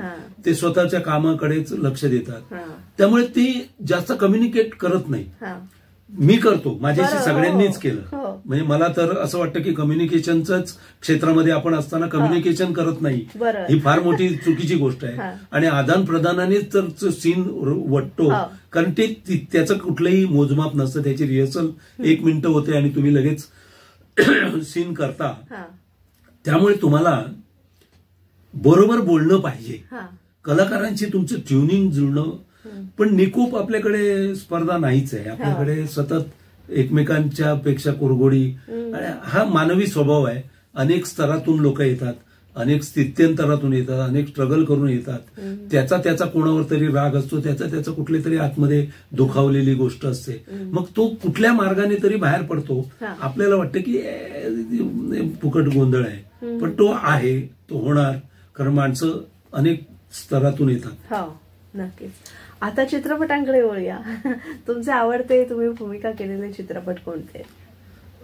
ते स्वतःच्या कामाकडेच लक्ष देतात. त्यामुळे ते जास्त कम्युनिकेट करत नाही. मी करतो, माझ्याशी सगळ्यांनीच केलं. म्हणजे मला तर असं वाटतं की कम्युनिकेशनच्याच क्षेत्रामध्ये आपण असताना कम्युनिकेशन करत नाही ही फार मोठी चुकीची गोष्ट आहे. आणि आदान प्रदानानेच तर सीन वाटतो, कारण ते त्याचं कुठलंही मोजमाप नसतं. त्याची रिहर्सल 1 मिनिट होते आणि तुम्ही लगेच सीन करता. त्यामुळे तुम्हाला बरोबर बोलणं पाहिजे, कलाकारांची तुमचं ट्युनिंग जुळणं. पण निकोप आपल्याकडे स्पर्धा नाहीच आहे. आपल्याकडे सतत एकमेकांच्या पेक्षा कुरघोडी, हा मानवी स्वभाव आहे. अनेक स्तरातून लोक येतात, अनेक स्थित्यंतरातून येतात, अनेक स्ट्रगल करून येतात. त्याचा कोणावर तरी राग असतो, त्याचा कुठले तरी आतमध्ये दुखावलेली गोष्ट असते. मग तो कुठल्या मार्गाने तरी बाहेर पडतो. आपल्याला वाटतं की फुकट गोंधळ आहे, पण तो आहे, तो होणार, कारण माणसं अनेक स्तरातून येतात. नक्कीच. आता चित्रपटांकडे वळूया. तुमचे आवडते, तुम्ही भूमिका केलेले चित्रपट कोणते?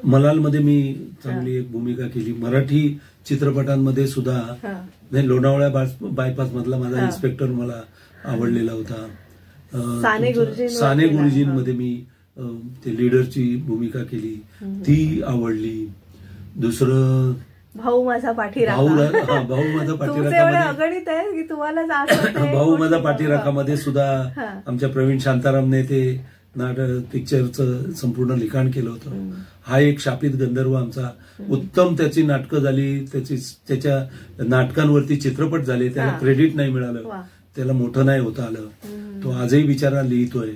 मलालमध्ये मी चांगली एक भूमिका केली. मराठी चित्रपटांमध्ये सुद्धा लोणावळा बायपास मधला माझा इन्स्पेक्टर मला आवडलेला होता. साने गुरुजींमध्ये मी ते लीडरची भूमिका केली, ती आवडली. दुसरं भाऊ माझा पाठीराखा. भाऊ माझा पाठीराखा अगणित आहे की तुम्हाला भाऊ माझा पाठीराखामध्ये सुद्धा आमच्या प्रवीण शांतारामने ते पिक्चरचं संपूर्ण लिखाण केलं होतं. हा एक शापित गंधर्व आमचा, उत्तम त्याची नाटकं झाली, त्याच्या नाटकांवरती चित्रपट झाले, त्याला क्रेडिट नाही मिळालं, त्याला मोठं नाही होता आलं. तो आजही बिचारा लिहितोय.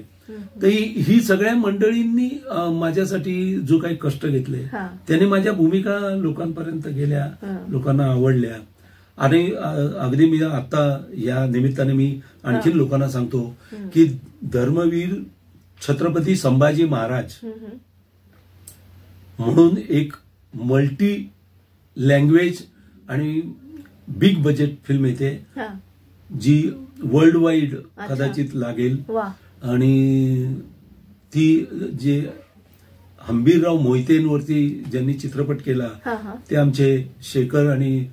तर ही सगळ्या मंडळींनी माझ्यासाठी जो काही कष्ट घेतले त्याने माझ्या भूमिका लोकांपर्यंत गेल्या, लोकांना आवडल्या. आणि अगदी मी आता या निमित्ताने मी आणखीन लोकांना सांगतो की धर्मवीर छत्रपती संभाजी महाराज म्हणून एक मल्टी लँग्वेज आणि बिग बजेट फिल्म येते जी वर्ल्ड वाईड कदाचित लागेल. आणि ती जे हंबीरराव मोहितेंवरती ज्यांनी चित्रपट केला ते आमचे शेखर आणि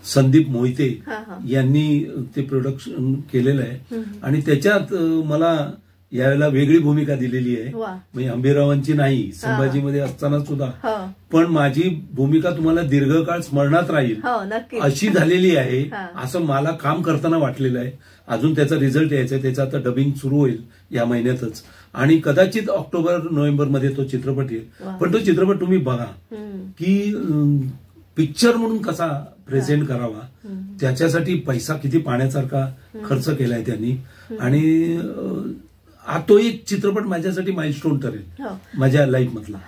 संदीप मोहिते यांनी ते प्रोडक्शन केलेलं आहे. आणि त्याच्यात मला यावेळेला वेगळी भूमिका दिलेली आहे. म्हणजे हंबीररावांची नाही, संभाजीमध्ये असताना सुद्धा, पण माझी भूमिका तुम्हाला दीर्घकाळ स्मरणात राहील अशी झालेली आहे, असं मला काम करताना वाटलेलं आहे. अजून त्याचा रिझल्ट यायचा, त्याचं आता डबिंग सुरू होईल या महिन्यातच आणि कदाचित ऑक्टोबर-नोव्हेंबर मध्ये तो चित्रपट येईल. पण तो चित्रपट तुम्ही बघा की पिक्चर म्हणून कसा प्रेझेंट करावा, त्याच्यासाठी पैसा किती पाण्यासारखा खर्च केलाय त्यांनी. आणि तो एक चित्रपट माझ्यासाठी माइलस्टोन ठरेल माझ्या लाईफ मधला.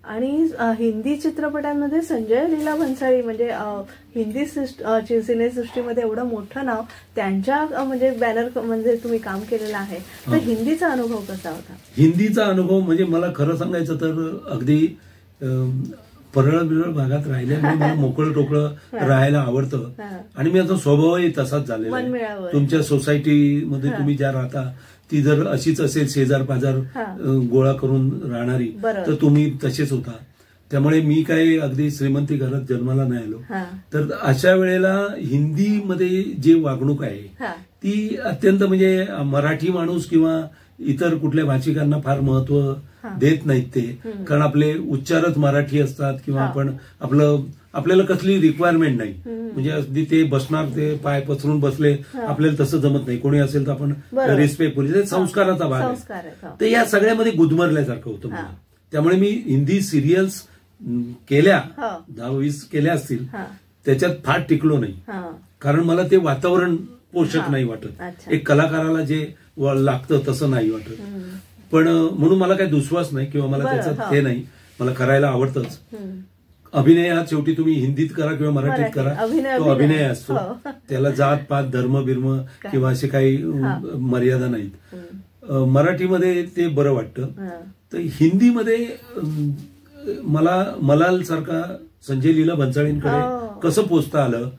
आणि हिंदी चित्रपटांमध्ये संजय लीला भन्साळी म्हणजे हिंदी सिनेसृष्टीमध्ये एवढं मोठं नाव, त्यांच्या म्हणजे बॅनर म्हणजे तुम्ही काम केलेलं आहे. तर हिंदीचा अनुभव कसा होता? हिंदीचा अनुभव म्हणजे मला खरं सांगायचं तर अगदी परळ बिरळ भागात राहिल्यामुळे मला मोकळं टोकळं राहायला आवडतं. आणि मी आता स्वभावही तसाच झालेला आहे. तुमच्या सोसायटीमध्ये तुम्ही ज्या राहता ती जर अशीच असेल, शेजार पाजार गोळा करून राहणारी, तर तुम्ही तसेच होता. त्यामुळे मी काही अगदी श्रीमंती घरात जन्माला नाही आलो. तर अशा वेळेला हिंदीमध्ये जे वागणूक आहे ती अत्यंत म्हणजे मराठी माणूस किंवा इतर कुठल्या भाषिकांना फार महत्व देत नाहीत ते, कारण आपले उच्चारच मराठी असतात किंवा आपण आपल्याला कसली रिक्वायरमेंट नाही. म्हणजे अगदी ते बसणार, ते पाय पसरून बसले, आपल्याला तसं जमत नाही. कोणी असेल तर आपण रिस्पेक्टफुली, संस्काराचा भाग आहे. तर या सगळ्यामध्ये गुदमरल्यासारखं होतं मला. त्यामुळे मी हिंदी सिरियल्स केल्या, 10-20 केल्या असतील, त्याच्यात फार टिकलो नाही. कारण मला ते वातावरण पोषक नाही वाटत. एक कलाकाराला जे लागतं तसं नाही वाटत. पण म्हणून मला काही दुस्वास नाही किंवा मला त्याचं हे नाही, मला करायला आवडतंच. अभिनय हा शेवटी तुम्ही हिंदीत करा किंवा मराठीत करा, तो अभिनय असतो. त्याला जात पात धर्म बिर्म किंवा असे काही मर्यादा नाहीत. मराठीमध्ये ते बरं वाटतं. तर हिंदीमध्ये मला मलाल सारखा संजय लीला भन्साळींकडे कसं पोचता आलं,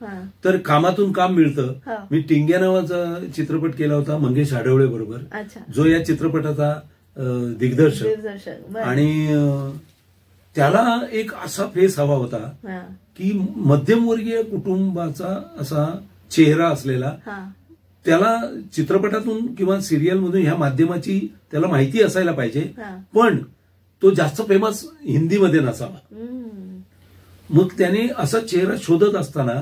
तर कामातून काम मिळतं. मी टिंग्या नावाचा चित्रपट केला होता मंगेश आढवळे बरोबर, जो या चित्रपटाचा दिग्दर्शक. आणि त्याला एक असा फेस हवा होता की मध्यमवर्गीय कुटुंबाचा असा चेहरा असलेला, त्याला चित्रपटातून किंवा सिरियलमधून ह्या माध्यमाची त्याला माहिती असायला पाहिजे, पण तो जास्त फेमस हिंदीमध्ये नसावा. मग त्याने असा चेहरा शोधत असताना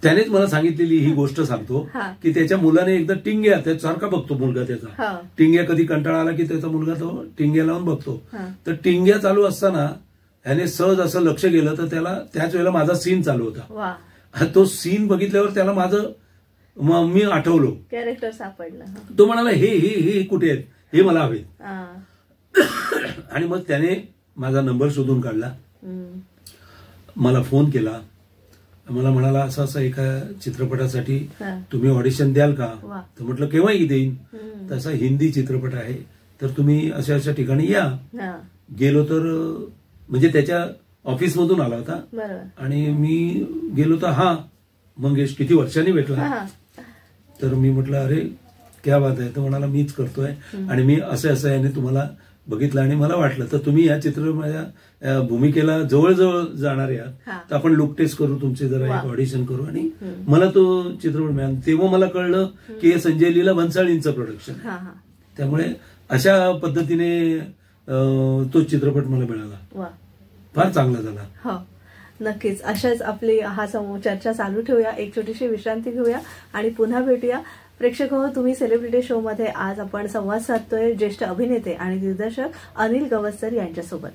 त्यानेच मला सांगितलेली ही गोष्ट सांगतो की त्याच्या मुलाने एकदा टिंग्या, त्यासारखा बघतो मुलगा त्याचा, टिंग्या कधी कंटाळा आला की त्याचा मुलगा तो टिंग्या लावून बघतो. तर टिंग्या चालू असताना ह्याने सहज असं लक्ष गेलं तर त्याला त्याच वेळेला माझा सीन चालू होता. तो सीन बघितल्यावर त्याला माझं मी आठवलो, कॅरेक्टर सापडलं. तो म्हणाला हे हे हे कुठे आहेत, हे मला हवे. आणि मग त्याने माझा नंबर शोधून काढला, मला फोन केला, मला म्हणाला असं असं एका चित्रपटासाठी तुम्ही ऑडिशन द्याल का. तर म्हटलं केव्हाही देईन, तसा हिंदी चित्रपट आहे तर तुम्ही अशा अशा ठिकाणी या. गेलो तर म्हणजे त्याच्या ऑफिसमधून आला होता आणि मी गेलो तर हा मंगेश किती वर्षांनी भेटला. तर मी म्हटलं अरे क्या बात आहे. तर म्हणाला मीच करतोय आणि मी असं असं याने तुम्हाला बघितलं आणि मला वाटलं तर तुम्ही या चित्रपटाच्या भूमिकेला जवळजवळ जाणार आहात, तर आपण लुक टेस्ट करू, तुमचे जरा एक ऑडिशन करू. आणि मला तो चित्रपट मिळाला. तेव्हा मला कळलं की हे संजय लीला भन्साळींचं प्रोडक्शन. त्यामुळे अशा पद्धतीने तो चित्रपट मला मिळाला, फार चांगला झाला. नक्कीच अशाच आपली चर्चा चालू ठेवूया, एक छोटीशी विश्रांती घेऊया आणि पुन्हा भेटूया. प्रेक्षक हो, तुम्ही सेलिब्रिटी शो मध्ये आज आपण संवाद साधतोय ज्येष्ठ अभिनेते आणि दिग्दर्शक अनिल गवस्कर यांच्यासोबत.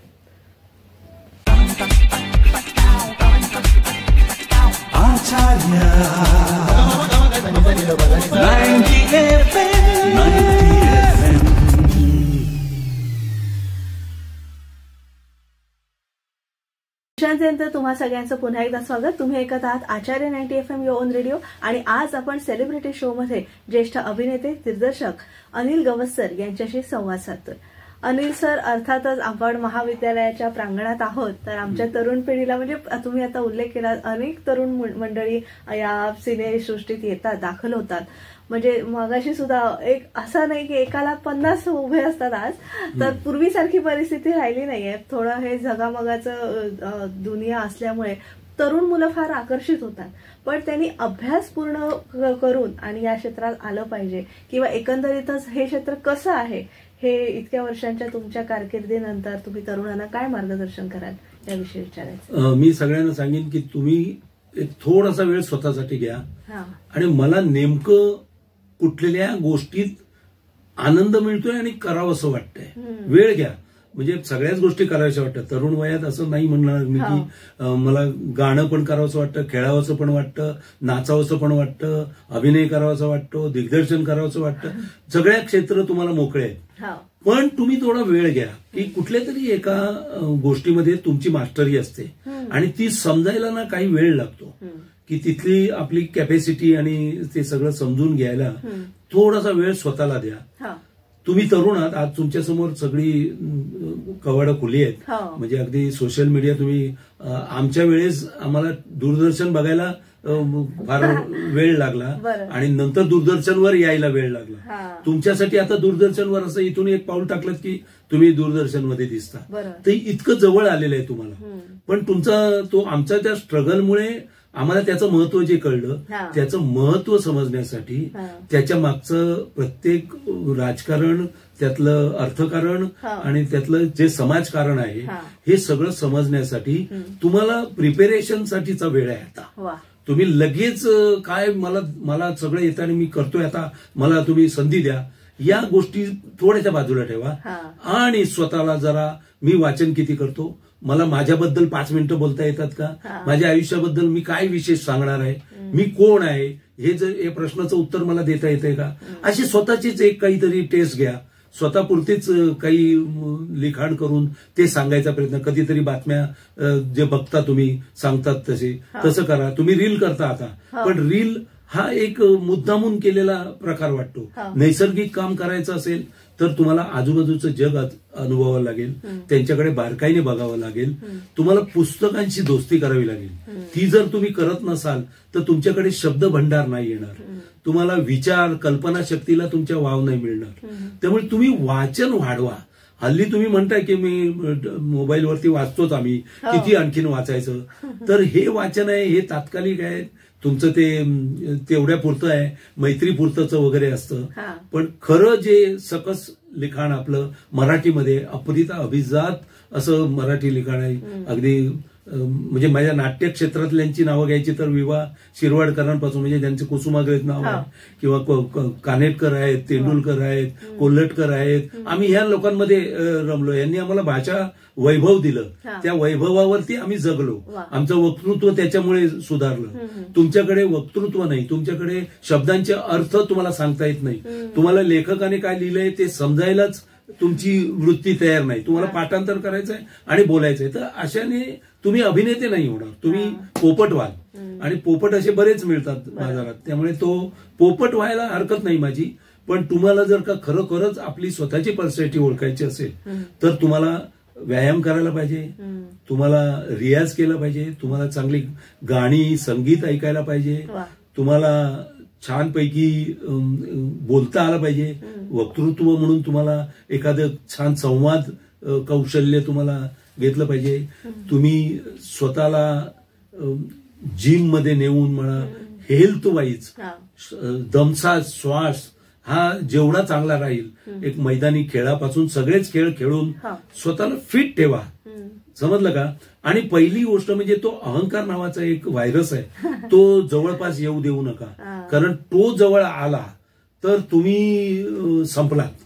विश्रांतीनंतर तुम्हा सगळ्यांचं पुन्हा एकदा स्वागत. तुम्ही ऐकत आहात आचार्य 90 FM यो ऑन रेडिओ आणि आज आपण सेलिब्रिटी शो मध्ये ज्येष्ठ अभिनेते दिग्दर्शक अनिल गवस्कर यांच्याशी संवाद साधतोय. अनिल सर, अर्थातच आपण महाविद्यालयाच्या प्रांगणात आहोत, तर आमच्या तरुण पिढीला म्हणजे तुम्ही आता उल्लेख केला, अनेक तरुण मंडळी या सिनेसृष्टीत येतात, दाखल होतात. म्हणजे मगाशी सुद्धा एक असा नाही की एकाला 50 उभे असतात आज, तर पूर्वीसारखी परिस्थिती राहिली नाहीये. थोडं हे झगामगाचं दुनिया असल्यामुळे तरुण मुलं फार आकर्षित होतात, पण त्यांनी अभ्यास पूर्ण करून आणि या क्षेत्रात आलं पाहिजे, किंवा एकंदरीतच हे क्षेत्र कसं आहे हे इतक्या वर्षांच्या तुमच्या कारकिर्दीनंतर तुम्ही तरुणांना काय मार्गदर्शन कराल याविषयी विचारायचं. मी सगळ्यांना सांगेन की तुम्ही एक थोडासा वेळ स्वतःसाठी घ्या आणि मला नेमकं कुठल्या गोष्टीत आनंद मिळतोय आणि करावंसं वाटतंय, वेळ घ्या. म्हणजे सगळ्याच गोष्टी कराव्याशा वाटतात. तरुण वयात असं नाही म्हणणार मी की मला गाणं पण करावंसं वाटतं, खेळावंसं पण वाटतं, नाचावंसं पण वाटतं, अभिनय करावासा वाटतो, दिग्दर्शन करावंसं वाटतं. सगळ्या क्षेत्र तुम्हाला मोकळे आहेत, पण तुम्ही थोडा वेळ घ्या की कुठल्या तरी एका गोष्टीमध्ये तुमची मास्टरी असते आणि ती समजायला ना काही वेळ लागतो, की तिथली आपली कॅपॅसिटी आणि ते सगळं समजून घ्यायला थोडासा वेळ स्वतःला द्या. तुम्ही तरुण आहात, आज तुमच्या समोर सगळी कवाडं खुली आहेत. म्हणजे अगदी सोशल मीडिया, तुम्ही आमच्या वेळेस आम्हाला दूरदर्शन बघायला फार वेळ लागला आणि नंतर दूरदर्शनवर यायला वेळ लागला. तुमच्यासाठी आता दूरदर्शनवर असं इथून एक पाऊल टाकलं की तुम्ही दूरदर्शनमध्ये दिसता, ते इतकं जवळ आलेलं आहे तुम्हाला. पण तुमचा तो आमच्या त्या स्ट्रगलमुळे आम्हाला त्याचं महत्व जे कळलं, त्याचं महत्व समजण्यासाठी त्याच्या मागचं प्रत्येक राजकारण, त्यातलं अर्थकारण आणि त्यातलं जे समाजकारण आहे, हे सगळं समजण्यासाठी तुम्हाला प्रिपेरेशनसाठीचा वेळ आहे आता. तुम्ही लगेच काय मला सगळं येतं आणि मी करतोय आता, मला तुम्ही संधी द्या, या गोष्टी थोड्याच्या बाजूला ठेवा आणि स्वतःला जरा, मी वाचन किती करतो, मला माझ्याबद्दल 5 मिनिटं बोलता येतात का, माझ्या आयुष्याबद्दल मी काय विशेष सांगणार आहे, मी कोण आहे, हे जर या प्रश्नाचं उत्तर मला देता येतंय का, अशी स्वतःचीच एक काहीतरी टेस्ट घ्या. स्वतःपुरतीच काही लिखाण करून ते सांगायचा प्रयत्न, कधीतरी बातम्या जे बघता तुम्ही सांगतात तसं करा. तुम्ही रील करता आता, पण रील हा एक मुद्दामून केलेला प्रकार वाटतो. नैसर्गिक काम करायचं असेल तर तुम्हाला आजूबाजूचं जग अनुभवावं लागेल, त्यांच्याकडे बारकाईने बघावं लागेल, तुम्हाला पुस्तकांची दोस्ती करावी लागेल. ती जर तुम्ही करत नसाल तर तुमच्याकडे शब्द भंडार नाही येणार, तुम्हाला विचार कल्पना शक्तीला तुमच्या वाव नाही मिळणार. त्यामुळे तुम्ही वाचन वाढवा. हल्ली तुम्ही म्हणताय की मी मोबाईलवरती वाचतोच आम्ही, किती आणखीन वाचायचं, तर हे वाचन आहे हे तात्कालिक आहे, तुमचं ते तेवढ्या पुरतं आहे, मैत्री पुरतंच वगैरे असतं. पण खरं जे सकस लिखाण आपलं मराठीमध्ये अप्रिता अभिजात असं मराठी लिखाण आहे. अगदी म्हणजे माझ्या नाट्य क्षेत्रातल्यांची नावं घ्यायची तर विवा शिरवाडकरांपासून, म्हणजे ज्यांचे कुसुमाग्रज नाव आहे, किंवा कानेटकर आहेत, तेंडुलकर आहेत, कोल्हटकर आहेत, आम्ही ह्या लोकांमध्ये रमलो. यांनी आम्हाला भाषा वैभव दिलं, त्या वैभवावरती आम्ही जगलो, आमचं वक्तृत्व त्याच्यामुळे सुधारलं. तुमच्याकडे वक्तृत्व नाही, तुमच्याकडे शब्दांचे अर्थ तुम्हाला सांगता येत नाही, तुम्हाला लेखकाने काय लिहिलंय ते समजायलाच तुमची वृत्ती तयार नाही, तुम्हाला पाठांतर करायचंय आणि बोलायचंय, तर अशाने तुम्ही अभिनेते नाही होणार, तुम्ही पोपट व्हाल. आणि पोपट असे बरेच मिळतात बाजारात, त्यामुळे तो पोपट व्हायला हरकत नाही माझी. पण तुम्हाला जर का खरोखरच आपली स्वतःची पर्सनॅलिटी ओळखायची असेल तर तुम्हाला व्यायाम करायला पाहिजे, तुम्हाला रियाज केला पाहिजे, तुम्हाला चांगली गाणी संगीत ऐकायला पाहिजे, तुम्हाला छानपैकी बोलता आलं पाहिजे, वक्तृत्व म्हणून तुम्हाला एखादं छान संवाद कौशल्य तुम्हाला घेतलं पाहिजे. तुम्ही स्वतःला जिम मध्ये नेऊन म्हणा, हेल्थ वाईज दमचा श्वास हा जेवढा चांगला राहील, एक मैदानी खेळापासून सगळेच खेळ खेळून स्वतःला फिट ठेवा. समजलं का. आणि पहिली गोष्ट म्हणजे तो अहंकार नावाचा एक व्हायरस आहे, तो जवळपास येऊ देऊ नका, कारण तो जवळ आला तर तुम्ही संपलात.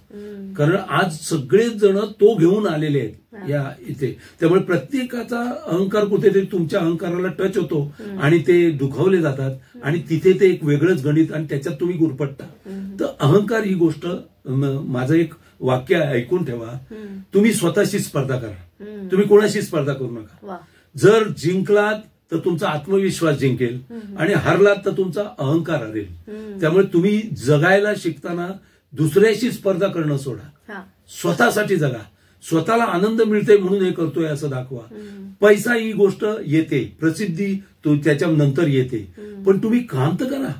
कारण आज सगळेच जण तो घेऊन आलेले आहेत या इथे, त्यामुळे प्रत्येकाचा अहंकार कुठेतरी तुमच्या अहंकाराला टच होतो आणि ते दुखावले जातात, आणि तिथे ते एक वेगळंच गणित आणि त्याच्यात तुम्ही गुरफटता. तर अहंकार ही गोष्ट, माझं एक वाक्य ऐकून ठेवा, तुम्ही स्वतःशी स्पर्धा करा, तुम्ही कोणाशी स्पर्धा करू नका. जर जिंकलात तर तुमचा आत्मविश्वास जिंकेल, आणि हरलात तर तुमचा अहंकार हरेल. त्यामुळे तुम्ही जगायला शिकताना दुसऱ्याशी स्पर्धा करणं सोडा, स्वतःसाठी जगा. स्वतःला आनंद मिळते म्हणून हे करतोय असं दाखवा. पैसा ही गोष्ट येते, प्रसिद्धी त्याच्या नंतर येते, पण तुम्ही काम तर करा.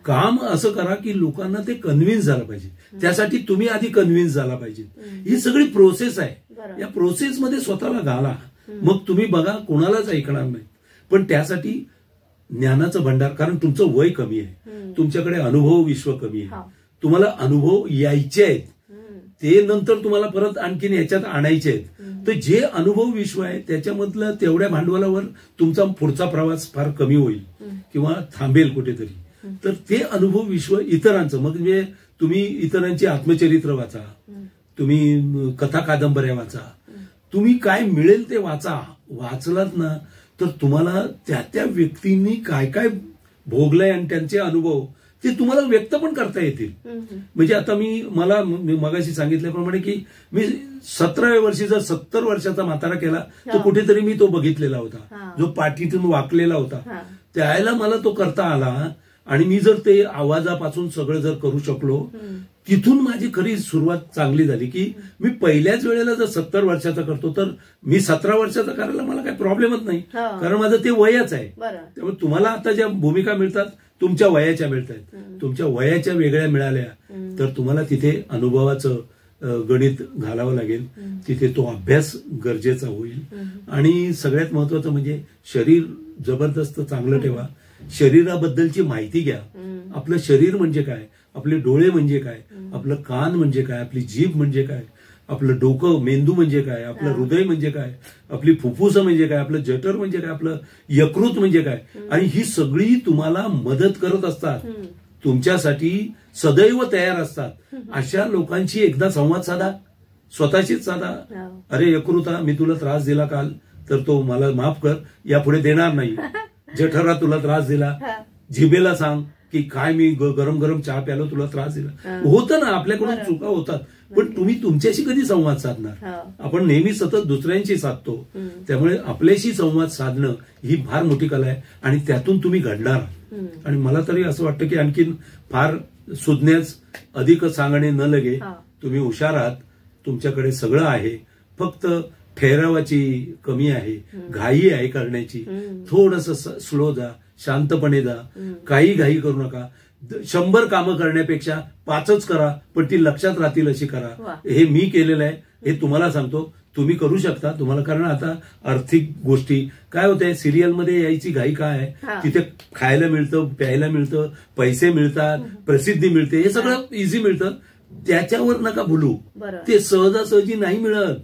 काम असं करा की लोकांना ते कन्व्हिन्स झालं पाहिजे, त्यासाठी तुम्ही आधी कन्व्हिन्स झाला पाहिजे. ही सगळी प्रोसेस आहे, या प्रोसेसमध्ये स्वतःला घाला, मग तुम्ही बघा कोणालाच ऐकणार नाही. पण त्यासाठी ज्ञानाचं भंडार, कारण तुमचं वय कमी आहे, तुमच्याकडे अनुभव विश्व कमी आहे, तुम्हाला अनुभव यायचे आहेत, ते नंतर तुम्हाला परत आणखीन याच्यात आणायचे आहेत. तर जे अनुभव विश्व आहे त्याच्यामधलं तेवढ्या भांडवलावर तुमचा पुढचा प्रवास फार कमी होईल किंवा थांबेल कुठेतरी. तर ते अनुभव विश्व इतरांचं, मग म्हणजे तुम्ही इतरांची आत्मचरित्र वाचा, तुम्ही कथा कादंबऱ्या वाचा, तुम्ही काय मिळेल ते वाचा. वाचलात ना तर तुम्हाला त्या व्यक्तींनी काय काय भोगलंय आणि त्यांचे अनुभव ते तुम्हाला व्यक्त पण करता येतील. म्हणजे आता मला मगाशी सांगितल्याप्रमाणे की मी 17व्या वर्षी जर 70 वर्षाचा म्हातारा केला तर कुठेतरी मी तो बघितलेला होता, जो पाठीतून वाकलेला होता, त्याला मला तो करता आला. आणि मी जर ते आवाजापासून सगळं जर करू शकलो, तिथून माझी खरी सुरुवात चांगली झाली. की मी पहिल्याच वेळेला जर 70 वर्षाचा करतो तर मी 17 वर्षाचा करायला मला काही प्रॉब्लेमच नाही, कारण माझं ते वयच आहे. त्यामुळे तुम्हाला आता ज्या भूमिका मिळतात तुमच्या वयाच्या मिळत आहेत, तुमच्या वयाच्या वेगळ्या मिळाल्या तर तुम्हाला तिथे अनुभवाचं गणित घालावं लागेल, तिथे तो अभ्यास गरजेचा होईल. आणि सगळ्यात महत्वाचं म्हणजे शरीर जबरदस्त चांगलं ठेवा, शरीराबद्दलची माहिती घ्या. आपलं शरीर म्हणजे काय, आपले डोळे म्हणजे काय, आपलं कान म्हणजे काय, आपली जीभ म्हणजे काय, आपलं डोकं मेंदू म्हणजे काय, आपलं हृदय म्हणजे काय, आपली फुफ्फुसं म्हणजे काय, आपलं जठर म्हणजे काय, आपलं यकृत म्हणजे काय. आणि ही सगळी तुम्हाला मदत करत असतात, तुमच्यासाठी सदैव तयार असतात. अशा लोकांशी एकदा संवाद साधा, स्वतःशीच साधा, अरे यकृता मी तुला त्रास दिला काल, तर तो मला माफ कर, यापुढे देणार नाही. जठरा तुला त्रास दिला, जिभेला सांग की काय मी गरम गरम चहा प्यालो, तुला त्रास दिला. होतं ना, आपल्याकडून चुका होतात, पण तुम्ही तुमच्याशी कधी संवाद साधणार? आपण नेहमी सतत दुसऱ्यांशी साधतो. त्यामुळे आपल्याशी संवाद साधणं ही फार मोठी कला आहे आणि त्यातून तुम्ही घडणार. आणि मला तरी असं वाटतं की आणखीन फार सुज्ञच अधिक सांगणे न लगे, तुम्ही हुशार आहात, तुमच्याकडे सगळं आहे, फक्त ठहरावाची कमी आहे, घाई आहे करण्याची. थोडंसं स्लो जा, शांतपणे जा, काही घाई करू नका. 100 कामं करण्यापेक्षा 5च करा, पण ती लक्षात राहतील अशी करा. हे मी केलेलं आहे, हे तुम्हाला सांगतो, तुम्ही करू शकता. तुम्हाला कारण आता आर्थिक गोष्टी काय होत आहे, सिरियलमध्ये यायची घाई काय आहे, तिथे खायला मिळतं, प्यायला मिळतं, पैसे मिळतात, प्रसिद्धी मिळते, हे सगळं इझी मिळतं. त्याच्यावर नका भुलू. ते सहजासहजी नाही मिळत,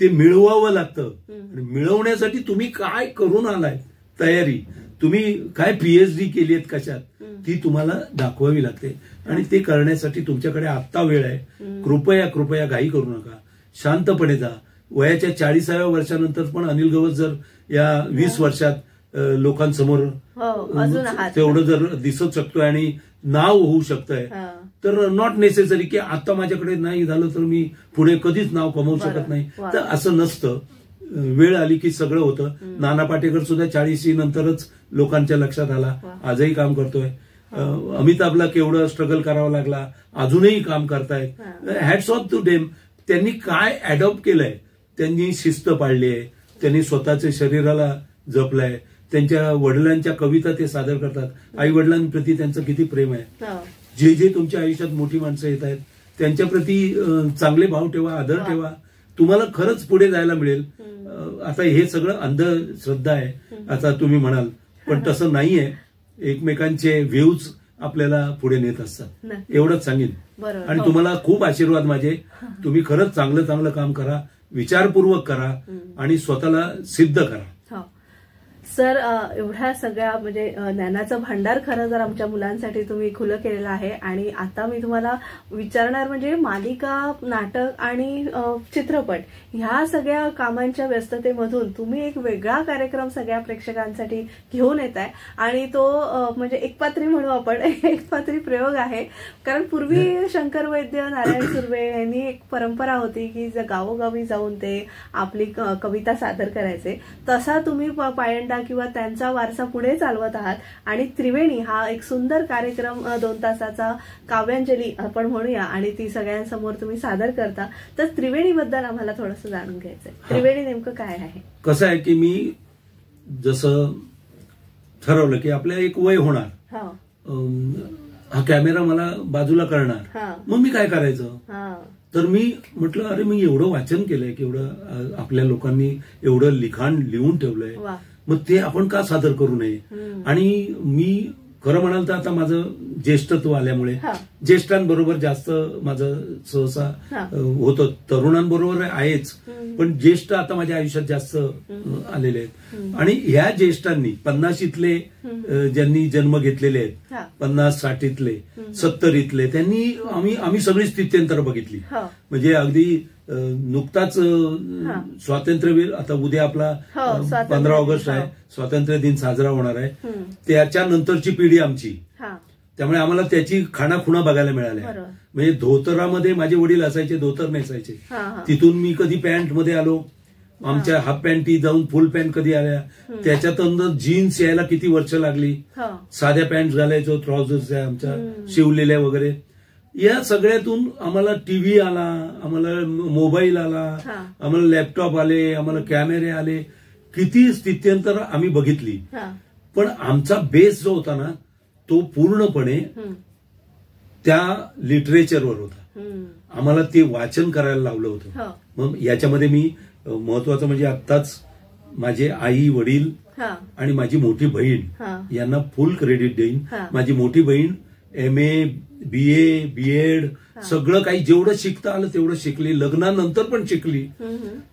ते मिळवावं लागतं. मिळवण्यासाठी तुम्ही काय करून आलाय, तयारी, तुम्ही काय PhD केली आहेत कशात, ती तुम्हाला दाखवावी लागते. आणि ते करण्यासाठी तुमच्याकडे आत्ता वेळ आहे. कृपया कृपया घाई करू नका, शांतपणे जा. वयाच्या 40व्या वर्षानंतर पण अनिल गवस जर या 20 वर्षात लोकांसमोर तेवढं जर दिसत शकतोय आणि नाव होऊ शकतंय, तर नॉट नेसेसरी की आता माझ्याकडे नाही झालं तर मी पुढे कधीच नाव कमवू शकत नाही. तर असं नसतं. वेळ आली की सगळं होतं. नाना पाटेकर सुद्धा 40 नंतरच लोकांच्या लक्षात आला, आजही काम करतोय. अमिताभला केवढं स्ट्रगल करावं लागला, अजूनही काम करतायत. Hats off to them. त्यांनी काय अडॉप्ट केलंय, त्यांनी शिस्त पाळली आहे, त्यांनी स्वतःच्या शरीराला जपलंय. त्यांच्या वडिलांच्या कविता ते सादर करतात. आई वडिलांप्रती त्यांचं किती प्रेम आहे. जे जे तुमच्या आयुष्यात मोठी माणसं येत आहेत त्यांच्याप्रती चांगले भाव ठेवा, आदर ठेवा. तुम्हाला खरंच पुढे जायला मिळेल. आता हे सगळं अंधश्रद्धा आहे आता तुम्ही म्हणाल, पण तसं नाहीये. एकमेकांचे व्ह्यूज आपल्याला पुढे नेत असतात, एवढंच सांगेन. आणि तुम्हाला खूप आशीर्वाद माझे. तुम्ही खरंच चांगलं चांगलं काम करा, विचारपूर्वक करा आणि स्वतःला सिद्ध करा. सर, एवढ्या सगळ्या म्हणजे ज्ञानाचं भांडार खरं जर आमच्या मुलांसाठी तुम्ही खुलं केलेलं आहे. आणि आता मी तुम्हाला विचारणार म्हणजे मालिका, नाटक आणि चित्रपट ह्या सगळ्या कामांच्या व्यस्ततेमधून तुम्ही एक वेगळा कार्यक्रम सगळ्या प्रेक्षकांसाठी घेऊन येत आहे. आणि तो म्हणजे एकपात्री म्हणू आपण, एकपात्री प्रयोग आहे. कारण पूर्वी शंकर वैद्य, नारायण सुर्वे यांनी एक परंपरा होती की गावोगावी जाऊन ते आपली कविता सादर करायचे. तसा तुम्ही पायंडा किंवा त्यांचा वारसा पुढे चालवत आहात. आणि त्रिवेणी हा एक सुंदर कार्यक्रम 2 तासाचा काव्यांजली आपण म्हणूया आणि ती सगळ्यांसमोर तुम्ही सादर करता. तर त्रिवेणीबद्दल आम्हाला थोडंसं जाणून घ्यायचंय. त्रिवेणी नेमकं काय आहे? कसं आहे की मी जसं ठरवलं की आपल्या एक वय होणार, हा कॅमेरा मला बाजूला करणार, मग मी काय करायचं. तर मी म्हटलं अरे मी एवढं वाचन केलंय की एवढं आपल्या लोकांनी एवढं लिखाण लिहून ठेवलंय, मग ते आपण का सादर करू नये. आणि मी खरं म्हणाल तर आता माझं ज्येष्ठत्व आल्यामुळे ज्येष्ठांबरोबर जास्त माझं सहसा होतं. तरुणांबरोबर आहेच, पण ज्येष्ठ आता माझ्या आयुष्यात जास्त आलेले आहेत. आणि ह्या ज्येष्ठांनी 50शीतले ज्यांनी जन्म घेतलेले आहेत, 50-60ीतले, 70ीतले, त्यांनी आम्ही सगळी स्थित्यंतर बघितली. म्हणजे अगदी नुकताच स्वातंत्र्यवीर, आता उद्या आपला 15 ऑगस्ट आहे, स्वातंत्र्य दिन साजरा होणार आहे. त्याच्यानंतरची पिढी आमची, त्यामुळे आम्हाला त्याची खाणाखुणा बघायला मिळाल्या. म्हणजे धोतरामध्ये माझे वडील असायचे, धोतर नेसायचे, तिथून मी कधी पॅन्ट मध्ये आलो, आमच्या हाफ पॅन्टी जाऊन फुल पॅन्ट कधी आल्या, त्याच्यातून जीन्स यायला किती वर्ष लागली. साध्या पॅन्ट घालायचो, ट्राउझर्स आमच्या शिवलेल्या वगैरे. या सगळ्यातून आम्हाला टीव्ही आला, आम्हाला मोबाईल आला, आम्हाला लॅपटॉप आले, आम्हाला कॅमेरे आले, किती स्थित्यंतर आम्ही बघितली. पण आमचा बेस जो होता ना तो पूर्णपणे त्या लिटरेचरवर होता. आम्हाला ते वाचन करायला लावलं होतं. मग याच्यामध्ये मी महत्वाचं म्हणजे आत्ताच माझे आई वडील आणि माझी मोठी बहीण यांना फुल क्रेडिट देईन. माझी मोठी बहीण MA BA BEd सगळं काही जेवढं शिकता आलं तेवढं शिकली. लग्नानंतर पण शिकली.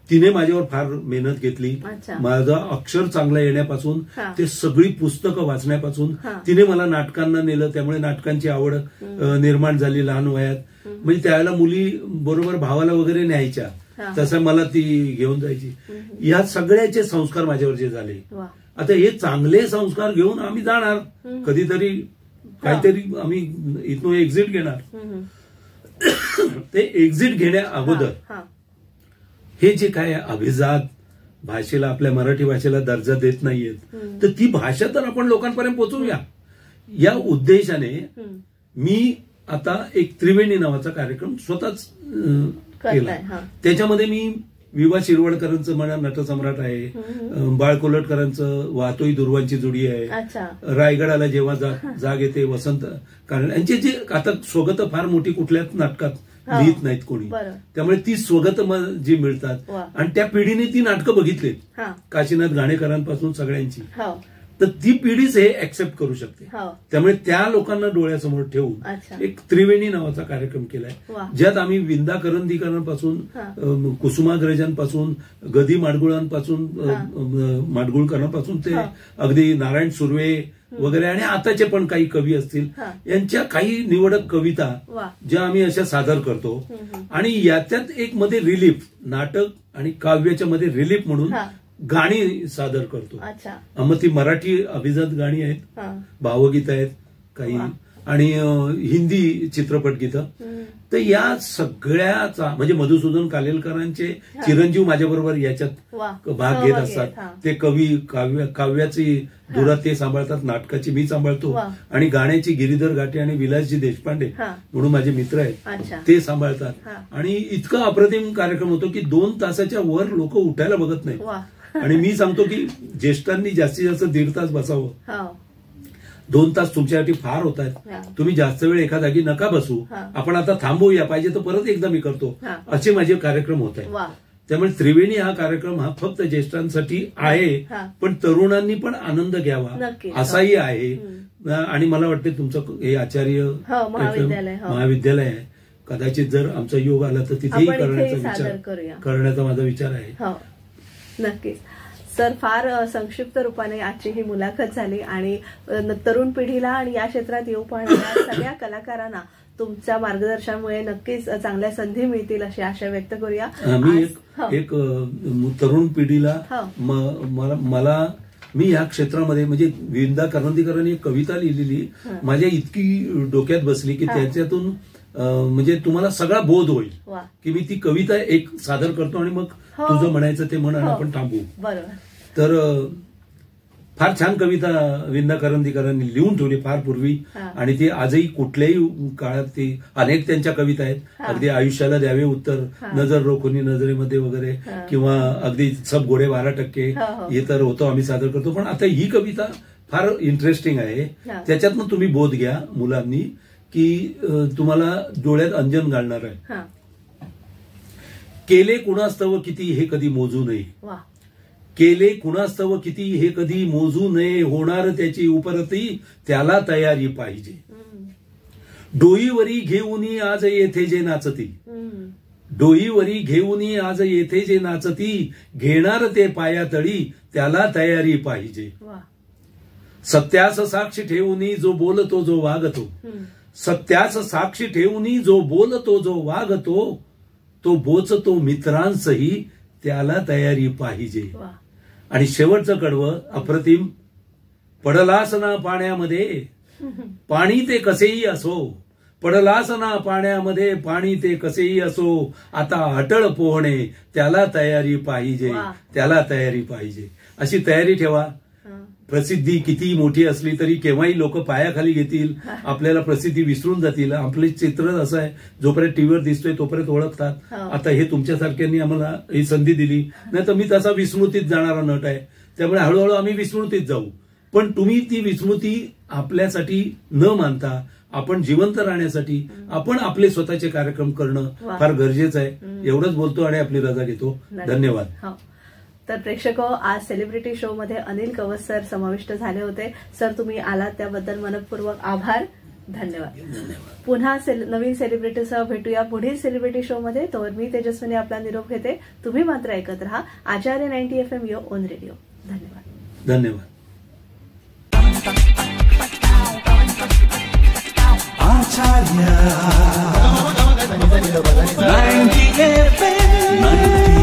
तिने माझ्यावर फार मेहनत घेतली. माझं अक्षर चांगलं येण्यापासून ते सगळी पुस्तकं वाचण्यापासून तिने मला नाटकांना नेलं. त्यामुळे नाटकांची आवड निर्माण झाली लहान वयात. म्हणजे त्यावेळेला मुली बरोबर भावाला वगैरे न्यायच्या, तसं मला ती घेऊन जायची. या सगळ्याचे संस्कार माझ्यावर जे झाले, आता हे चांगले संस्कार घेऊन आम्ही जाणार कधीतरी, काहीतरी आम्ही इथून एक्झिट घेणार. ते एक्झिट घेण्या अगोदर हे जे काय अभिजात भाषेला, आपल्या मराठी भाषेला दर्जा देत नाहीयेत, तर ती भाषा तर आपण लोकांपर्यंत पोहोचवूया या उद्देशाने मी आता एक त्रिवेणी नावाचा कार्यक्रम स्वतःच केला. त्याच्यामध्ये मी विवा शिरवाडकरांचं म्हणा नटसम्राट आहे, बाळ कोल्हटकरांचं वाहतोई दुर्वांची जोडी आहे, रायगडाला जेव्हा जाग येते, वसंत कारण यांचे जे आता स्वगत फार मोठी कुठल्याच नाटकात लिहित नाहीत कोणी, त्यामुळे ती स्वगत जी मिळतात. आणि त्या पिढीने ती नाटकं बघितलीत, काशीनाथ घाणेकरांपासून सगळ्यांची, तर ती पिढीच हे ऍक्सेप्ट करू शकते. त्यामुळे त्या लोकांना डोळ्यासमोर ठेवून एक त्रिवेणी नावाचा कार्यक्रम केलाय, ज्यात आम्ही विंदा करंदीकरांपासून, कुसुमाग्रजांपासून, गदी माडगुळांपासून, माडगुळकरांपासून ते अगदी नारायण सुर्वे वगैरे आणि आताचे पण काही कवी असतील, यांच्या काही निवडक कविता ज्या आम्ही अशा सादर करतो. आणि याच्यात एक मध्ये रिलीफ, नाटक आणि काव्याच्या मध्ये रिलीफ म्हणून गाणी सादर करतो. मग ती मराठी अभिजात गाणी आहेत, भावगीत आहेत काही, आणि हिंदी चित्रपट गीतं. तर या सगळ्याचा म्हणजे मधुसूदन कालेलकरांचे चिरंजीव माझ्याबरोबर याच्यात भाग घेत असतात. ते कवी काव्याची धुरा ते सांभाळतात, नाटकाची मी सांभाळतो, आणि गाण्याची गिरीधर घाटे आणि विलासजी देशपांडे म्हणून माझे मित्र आहेत ते सांभाळतात. आणि इतका अप्रतिम कार्यक्रम होतो की 2 तासाच्या वर लोक उठायला बघत नाही. आणि मी सांगतो की ज्येष्ठांनी जास्तीत जास्त 1.5 तास बसावं. 2 तास तुमच्यासाठी फार होत आहेत, तुम्ही जास्त वेळ एका जागी नका बसू, आपण आता थांबवूया, पाहिजे तर परत एकदा मी करतो, असे माझे कार्यक्रम होत आहेत. त्यामुळे त्रिवेणी हा कार्यक्रम हा फक्त ज्येष्ठांसाठी आहे, पण तरुणांनी पण आनंद घ्यावा असाही आहे. आणि मला वाटते तुमचं हे आचार्य महाविद्यालय आहे, कदाचित जर आमचा योग आला तर तिथेही करण्याचा माझा विचार आहे. नक्कीच सर, फार संक्षिप्त रूपाने आजची ही मुलाखत झाली आणि तरुण पिढीला आणि या क्षेत्रात येऊ पाहणाऱ्या सगळ्या कलाकारांना तुमच्या मार्गदर्शनामुळे नक्कीच चांगल्या संधी मिळतील अशी आशा व्यक्त करूया. मी एक तरुण पिढीला मी या क्षेत्रामध्ये म्हणजे विंदा करंदीकरांनी एक कविता लिहिलेली माझ्या इतकी डोक्यात बसली की त्याच्यातून म्हणजे तुम्हाला सगळा बोध होईल की मी ती कविता एक सादर करतो आणि मग तुझं म्हणायचं ते म्हण आणि आपण थांबू. तर फार छान कविता विंदा करंदीकरांनी लिहून ठेवली फार पूर्वी, आणि ती आजही कुठल्याही काळात ती अनेक त्यांच्या कविता आहेत. अगदी आयुष्याला द्यावे उत्तर, नजर रोखुनी नजरेमध्ये वगैरे, किंवा अगदी सब गोडे 12% हे तर होतं आम्ही सादर करतो. पण आता ही कविता फार इंटरेस्टिंग आहे, त्याच्यातनं तुम्ही बोध घ्या मुलांनी की तुम्हाला डोळ्यात अंजन घालणार आहे. केले कुणास्तव किती हे कधी मोजू नये, केले कुणास्तव किती हे कधी मोजू नये, होणार त्याची उपरती त्याला तयारी पाहिजे. डोईवरी घेऊनी आज येथे जे नाचती, डोईवरी घेऊनी आज येथे जे नाचती, घेणार ते पायातळी त्याला तयारी पाहिजे. सत्यास साक्षी ठेवूनी जो बोलतो जो वागतो, सत्यास साक्षी ठेवूनी जो बोलतो जो वागतो, तो बोचतो मित्रांसही त्याला तयारी पाहिजे. आणि शेवटचं कडवं अप्रतिम, पडलास ना पाण्यामध्ये पाणी ते कसेही असो, पडलास ना पाण्यामध्ये पाणी ते कसेही असो, आता अटळ पोहणे त्याला तयारी पाहिजे, त्याला तयारी पाहिजे. अशी तयारी ठेवा. प्रसिद्धी किती मोठी असली तरी केव्हाही लोक पायाखाली घेतील, आपल्याला प्रसिद्धी विसरून जातील. आपले चित्र असं आहे, जोपर्यंत टीव्हीवर दिसतोय तोपर्यंत ओळखतात. आता हे तुमच्यासारख्यांनी आम्हाला ही संधी दिली, नाही तर मी तसा विस्मृतीत जाणारा नट आहे. त्यामुळे हळूहळू आम्ही विस्मृतीत जाऊ. पण तुम्ही ती विस्मृती आपल्यासाठी न मानता आपण जिवंत राहण्यासाठी आपण आपले स्वतःचे कार्यक्रम करणं फार गरजेचं आहे. एवढंच बोलतो आणि आपली रजा घेतो. धन्यवाद. तर प्रेक्षको, आज सेलिब्रिटी शो मध्ये अनिल कवस सर समाविष्ट झाले होते. सर, तुम्ही आलात त्याबद्दल मनपूर्वक आभार. धन्यवाद. पुन्हा नवीन सेलिब्रिटीसह भेटूया पुढील सेलिब्रिटी शो मध्ये. तोवर मी तेजस्विनी आपला निरोप घेते. तुम्ही मात्र ऐकत रहा आचार्य 90 FM यो ऑन रेडिओ. धन्यवाद. धन्यवाद. आचार्य 90 FM 90